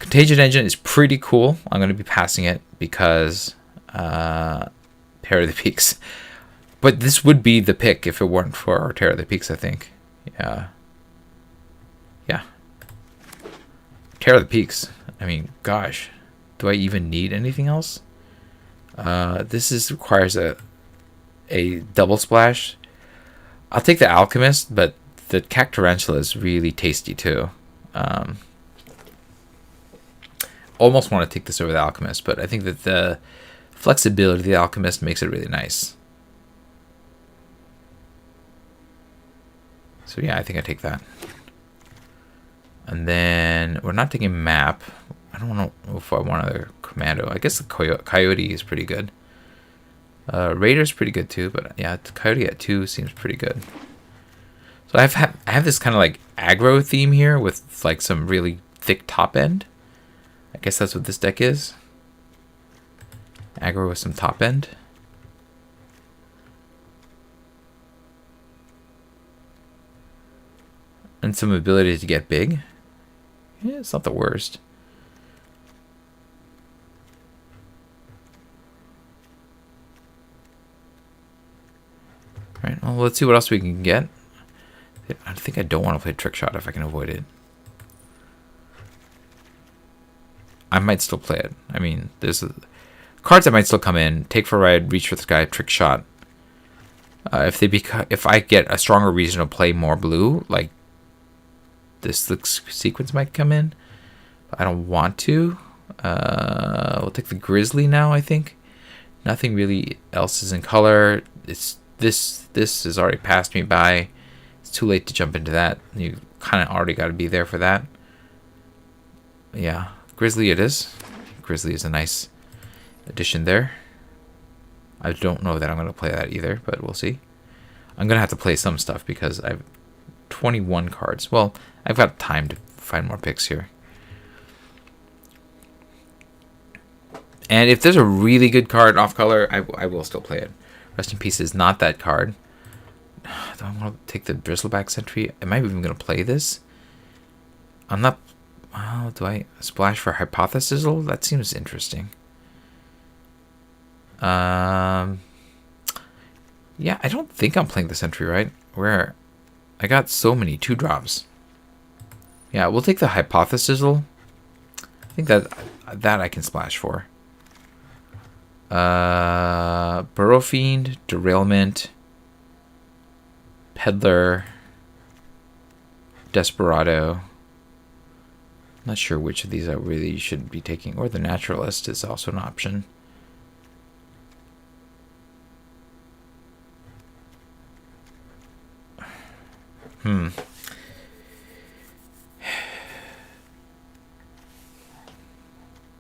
Contagion Engine is pretty cool. I'm going to be passing it because Terror of the Peaks. But this would be the pick if it weren't for Terror of the Peaks, I think. Yeah. Terror of the Peaks. I mean, gosh. Do I even need anything else? This requires a double splash. I'll take the Alchemist, but the Cactarantula is really tasty too. Almost want to take this over the Alchemist, but I think that the flexibility of the Alchemist makes it really nice. So yeah, I think I take that. And then we're not taking Map. I don't know if I want another Commando. I guess the Coyote is pretty good. Raider's pretty good too, but yeah, Coyote at 2 seems pretty good. So I have this kind of like aggro theme here with like some really thick top end. I guess that's what this deck is. Aggro with some top end. and some ability to get big. Yeah, it's not the worst. Right, well, let's see what else we can get. I think I don't want to play Trick Shot if I can avoid it. I might still play it. I mean, there's cards that might still come in. Take for a Ride, Reach for the Sky, Trick Shot. If I get a stronger reason to play more blue, like this sequence might come in. But I don't want to. We'll take the Grizzly now, I think. Nothing really else is in color. This has already passed me by. It's too late to jump into that. You kind of already got to be there for that. Yeah, Grizzly it is. Grizzly is a nice addition there. I don't know that I'm going to play that either, but we'll see. I'm going to have to play some stuff because I have 21 cards. Well, I've got time to find more picks here. And if there's a really good card off color, I will still play it. Rest in Peace is not that card. Do I want to take the Bristleback Sentry? Am I even going to play this? I'm not... Oh, do I splash for Hypothesizzle? That seems interesting. Yeah, I don't think I'm playing the Sentry, right? Where I got so many 2-drops. Yeah, we'll take the Hypothesizzle. I think that I can splash for. Burrow Fiend, Derailment, Peddler, Desperado. Not sure which of these I really should be taking. Or the Naturalist is also an option.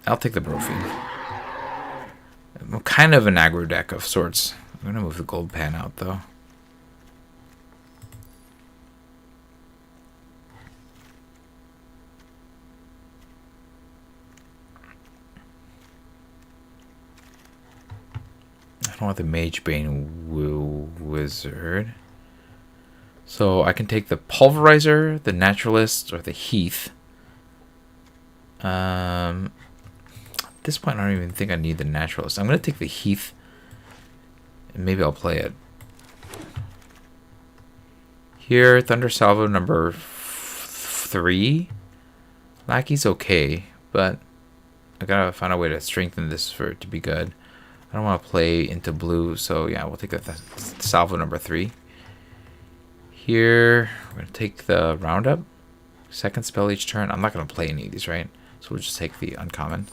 I'll take the Brofine. I'm kind of an aggro deck of sorts. I'm going to move the gold pan out, though. I don't want the Magebane Wizard. So I can take the Pulverizer, the Naturalist, or the Heath. At this point, I don't even think I need the Naturalist. I'm going to take the Heath, and maybe I'll play it. Here, Thunder Salvo number 3. Lackey's okay, but I gotta find a way to strengthen this for it to be good. I don't want to play into blue, so yeah, we'll take the Salvo number 3. Here, we're going to take the Roundup. Second spell each turn. I'm not going to play any of these, right? So we'll just take the uncommon.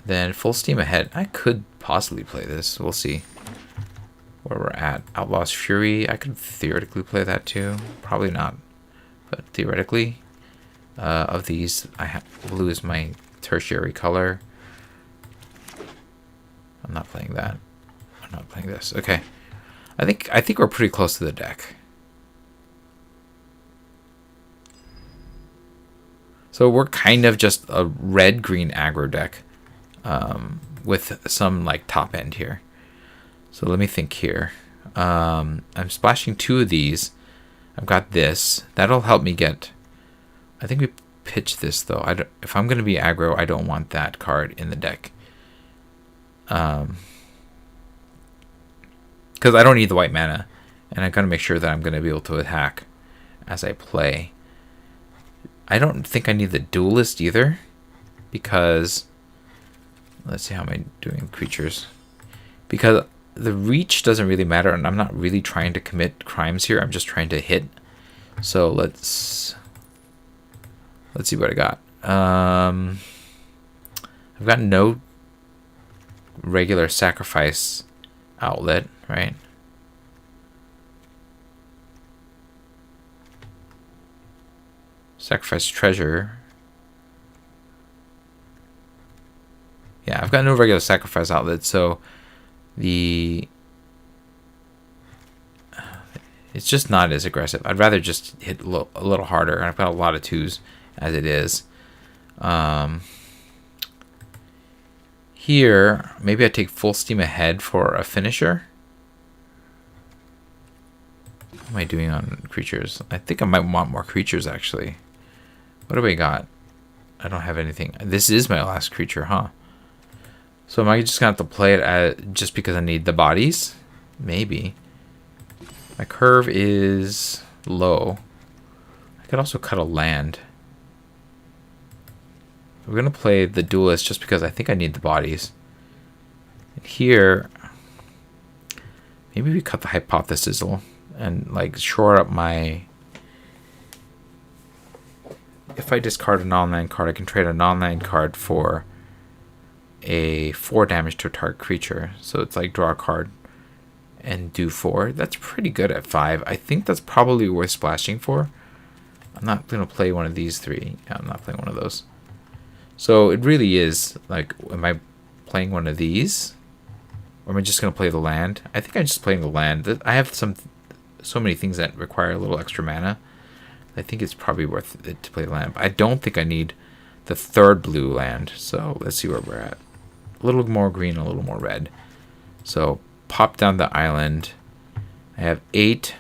Then Full Steam Ahead. I could possibly play this. We'll see where we're at. Outlaws Fury. I could theoretically play that too. Probably not, but theoretically. Of these, blue is my tertiary color. I'm not playing that. I'm not playing this. Okay. I think we're pretty close to the deck. So we're kind of just a red-green aggro deck with some like top end here. So let me think here. I'm splashing 2 of these. I've got this. That'll help me get... I think we pitch this though. If I'm going to be aggro, I don't want that card in the deck. Because I don't need the white mana, and I gotta make sure that I'm gonna be able to attack as I play. I don't think I need the Duelist either, because let's see how am I doing creatures. Because the reach doesn't really matter, and I'm not really trying to commit crimes here. I'm just trying to hit. So let's see what I got. I've got no regular sacrifice outlet, right? Sacrifice treasure. Yeah, I've got no regular sacrifice outlet, so it's just not as aggressive. I'd rather just hit a little harder, and I've got a lot of 2s as it is. Here, maybe I take Full Steam Ahead for a finisher. am I doing on creatures? I think I might want more creatures, actually. What do we got? I don't have anything. This is my last creature, huh? So am I just going to have to play it just because I need the bodies? Maybe. My curve is low. I could also cut a land. We're going to play the duelist just because I think I need the bodies. And here, maybe we cut the hypothesis and like shore up my... If I discard a non-land card, I can trade a non-land card for a 4 damage to a target creature. So it's like draw a card and do 4. That's pretty good at 5. I think that's probably worth splashing for. I'm not going to play one of these 3. Yeah, I'm not playing one of those. So it really is like, am I playing one of these? Or am I just going to play the land? I think I'm just playing the land. I have so many things that require a little extra mana. I think it's probably worth it to play the land. But I don't think I need the 3rd blue land. So let's see where we're at. A little more green, a little more red. So pop down the island. I have 8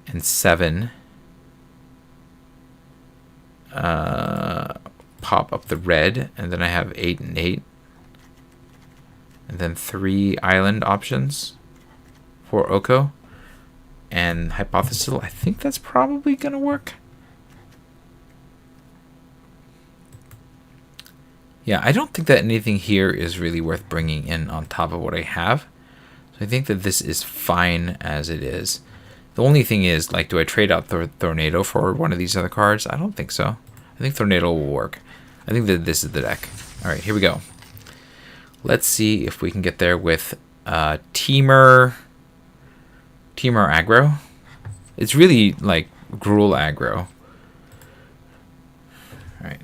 and 7. Pop up the red, and then I have 8 and 8. And then 3 island options for Oko. And Hypothesis, I think that's probably going to work. Yeah, I don't think that anything here is really worth bringing in on top of what I have. So I think that this is fine as it is. The only thing is, like, do I trade out Tornado for one of these other cards? I don't think so. I think Tornado will work. I think that this is the deck. All right, here we go. Let's see if we can get there with Teamer Aggro. It's really like Gruul Aggro. All right,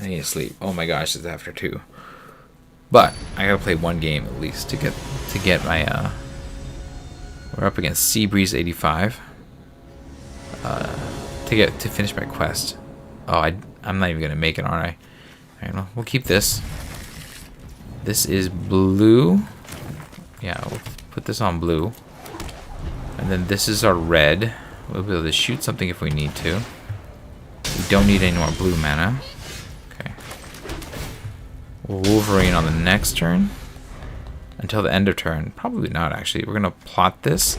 I need to sleep. Oh my gosh, it's after 2. But I gotta play one game at least to get my. We're up against Seabreeze 85. To finish my quest. Oh, I'm not even gonna make it, aren't I? All right, well, we'll keep this. This is blue. Yeah, we'll put this on blue. And then this is our red. We'll be able to shoot something if we need to. We don't need any more blue mana. Okay. We'll Wolverine on the next turn. Until the end of turn. Probably not, actually. We're going to plot this.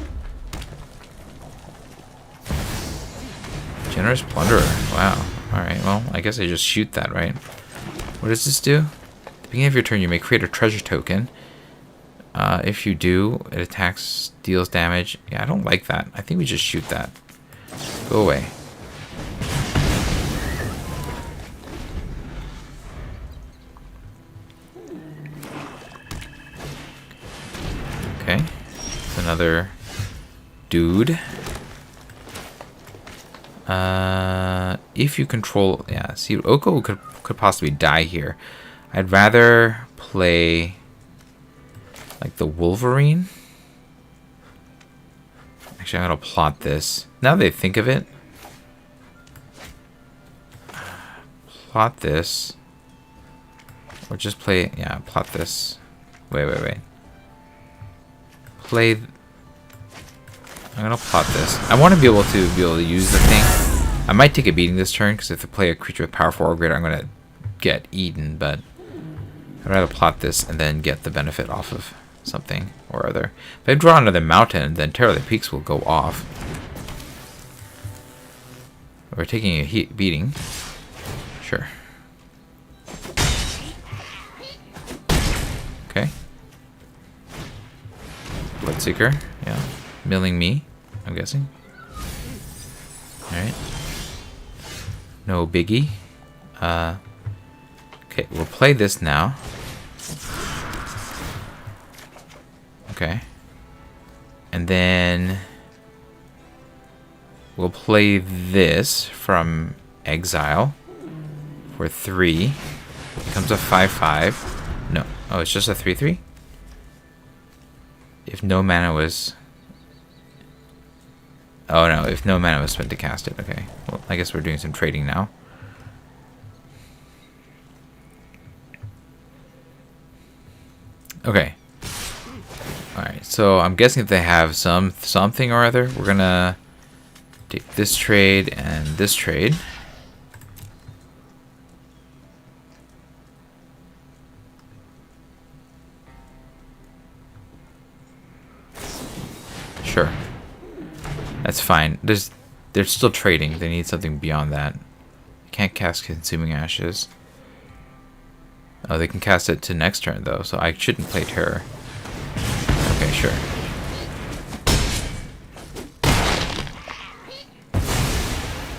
Generous Plunderer. Wow. Alright, well, I guess I just shoot that, right? What does this do? At the beginning of your turn, you may create a treasure token. If you do, it attacks, deals damage. Yeah, I don't like that. I think we just shoot that. Go away. Okay. Another dude. If you control... Yeah, see, Oko could possibly die here. I'd rather play... like the Wolverine. Actually, I'm going to plot this. Now that I think of it. Plot this. Or just play... Yeah, plot this. Wait. Play... I'm going to plot this. I want to be able to use the thing. I might take a beating this turn, because if I play a creature with power 4 or greater, I'm going to get eaten, but I'd rather plot this and then get the benefit off of something or other. If I draw another mountain, then Terror of the Peaks will go off. We're taking a beating. Sure. Okay. Bloodseeker. Yeah. Milling me, I'm guessing. Alright. No biggie. Okay, we'll play this now. Okay. And then we'll play this from Exile for 3. It becomes a 5/5. No. Oh, it's just a 3/3? If no mana was... Oh no, if no mana was spent to cast it. Okay. Well, I guess we're doing some trading now. Okay. Alright, So I'm guessing if they have something or other, we're gonna take this trade and this trade. Sure. That's fine. They're still trading. They need something beyond that. Can't cast Consuming Ashes. Oh, they can cast it to next turn though, so I shouldn't play Terror. Okay, sure.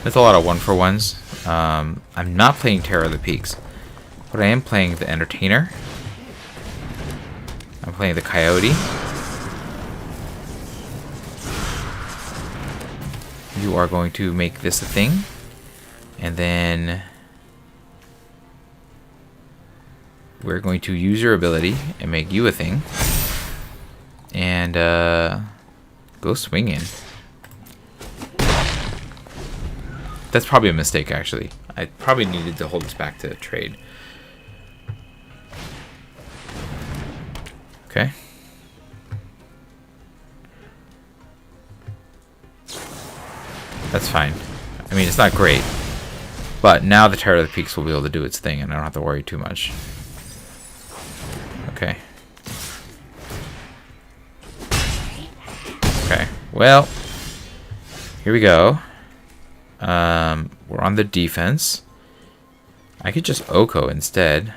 That's a lot of 1-for-1s. I'm not playing Terror of the Peaks, but I am playing the Entertainer. I'm playing the Coyote. You are going to make this a thing, and then we're going to use your ability and make you a thing, and go swinging. That's probably a mistake, actually. I probably needed to hold this back to trade. Okay. That's fine. I mean, it's not great. But now the Terror of the Peaks will be able to do its thing, and I don't have to worry too much. Okay. Okay. Well, here we go. We're on the defense. I could just Oko instead.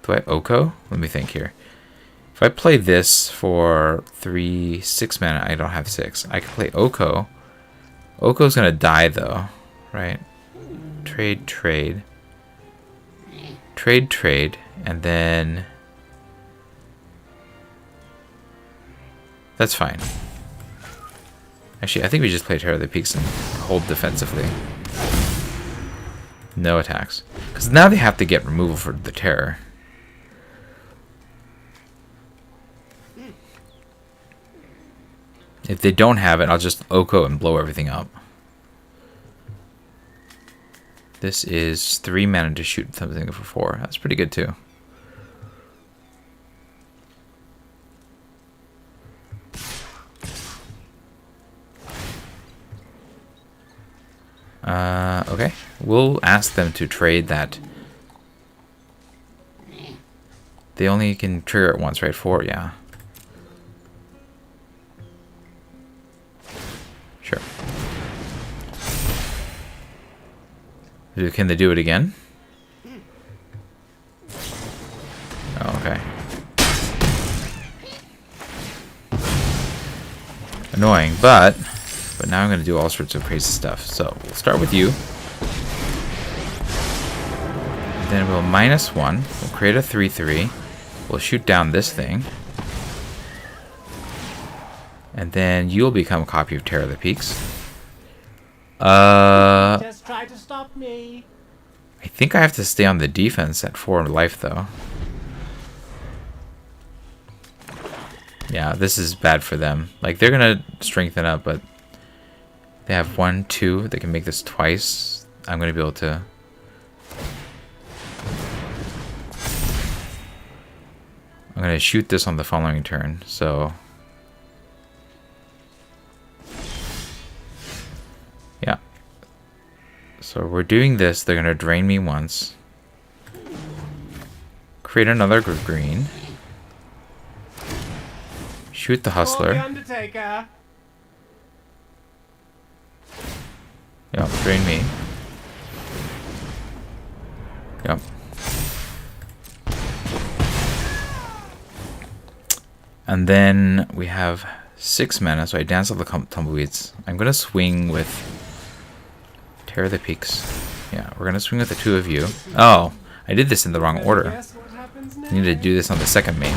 Do I Oko? Let me think here. If I play this for 6 mana, I don't have 6. I can play Oko. Oko's gonna die though, right? Trade, trade. Trade, trade. And then... That's fine. Actually, I think we just play Terror of the Peaks and hold defensively. No attacks. Because now they have to get removal for the Terror. If they don't have it, I'll just Oko and blow everything up. This is 3 mana to shoot something for 4. That's pretty good too. Okay. We'll ask them to trade that. They only can trigger it once, right? 4, yeah. Sure. Can they do it again? Oh, okay. Annoying, but now I'm going to do all sorts of crazy stuff. So we'll start with you. And then we'll -1. We'll create a 3/3. We'll shoot down this thing. And then you'll become a copy of Terror of the Peaks. Just try to stop me. I think I have to stay on the defense at 4 life though. Yeah, this is bad for them. Like, they're gonna strengthen up, but they have 1, 2. They can make this twice. I'm gonna be able to. I'm gonna shoot this on the following turn. So yeah. So we're doing this. They're gonna drain me once. Create another green. Shoot the Hustler. Yep, drain me. Yep. And then we have 6 mana, so I dance all the tumbleweeds. I'm gonna swing with Terror of the Peaks. Yeah, we're gonna swing with the 2 of you. Oh, I did this in the wrong order. I need to do this on the second main.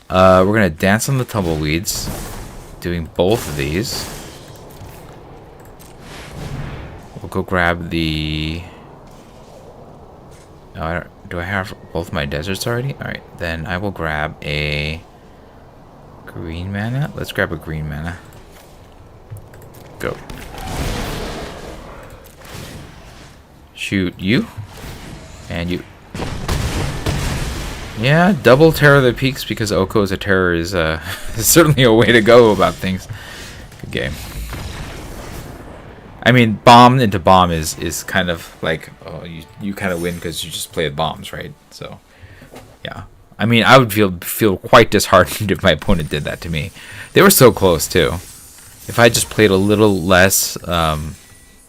We're gonna dance on the tumbleweeds, doing both of these. We'll go grab the... Oh, do I have both my deserts already? Alright, then I will grab a green mana. Let's grab a green mana. Go. Shoot you. And you. Yeah, double Terror of the Peaks because Oko is a terror is is certainly a way to go about things. Good game. I mean, bomb into bomb is kind of like, oh, you kind of win because you just play with bombs, right? So, yeah. I mean, I would feel quite disheartened if my opponent did that to me. They were so close too. If I just played a little less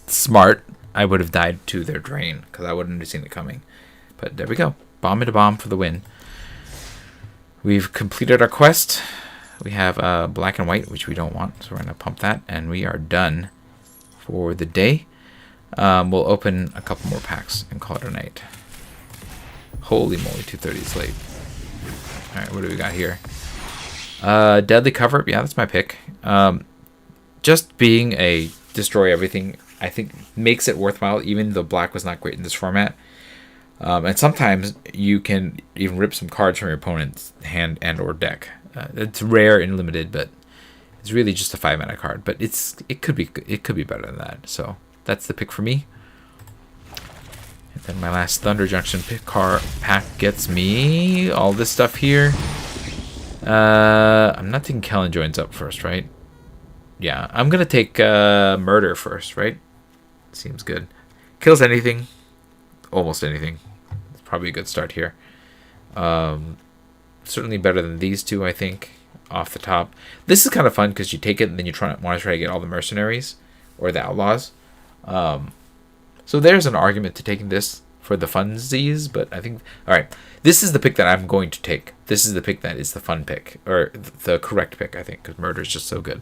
smart, I would have died to their drain because I wouldn't have seen it coming. But there we go. Bomb into bomb for the win. We've completed our quest. We have black and white, which we don't want, so we're going to pump that, and we are done for the day. We'll open a couple more packs and call it a night. Holy moly, 2:30 is late. Alright, what do we got here? Deadly Cover-Up, yeah, that's my pick. Just being a destroy everything, I think, makes it worthwhile, even though black was not great in this format. And sometimes you can even rip some cards from your opponent's hand and or deck. It's rare and limited, but it's really just a 5-mana card. But it could be better than that. So that's the pick for me. And then my last Thunder Junction pack gets me all this stuff here. I'm not taking Kellen Joins up first, right? Yeah, I'm gonna take Murder first, right? Seems good. Kills anything. Almost anything. It's probably a good start here. Certainly better than these two, I think, off the top. This is kind of fun because you take it and then you want to try to get all the mercenaries or the outlaws. So there's an argument to taking this for the funsies, but I think, all right, this is the pick that I'm going to take. This is the pick that is the fun pick, or the correct pick, I think, because Murder is just so good.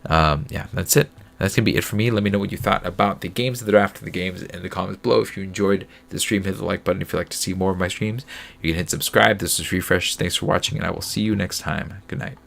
Yeah, that's it. That's going to be it for me. Let me know what you thought about the games of the draft and the games in the comments below. If you enjoyed the stream, hit the like button. If you'd like to see more of my streams, you can hit subscribe. This is Refresh. Thanks for watching, and I will see you next time. Good night.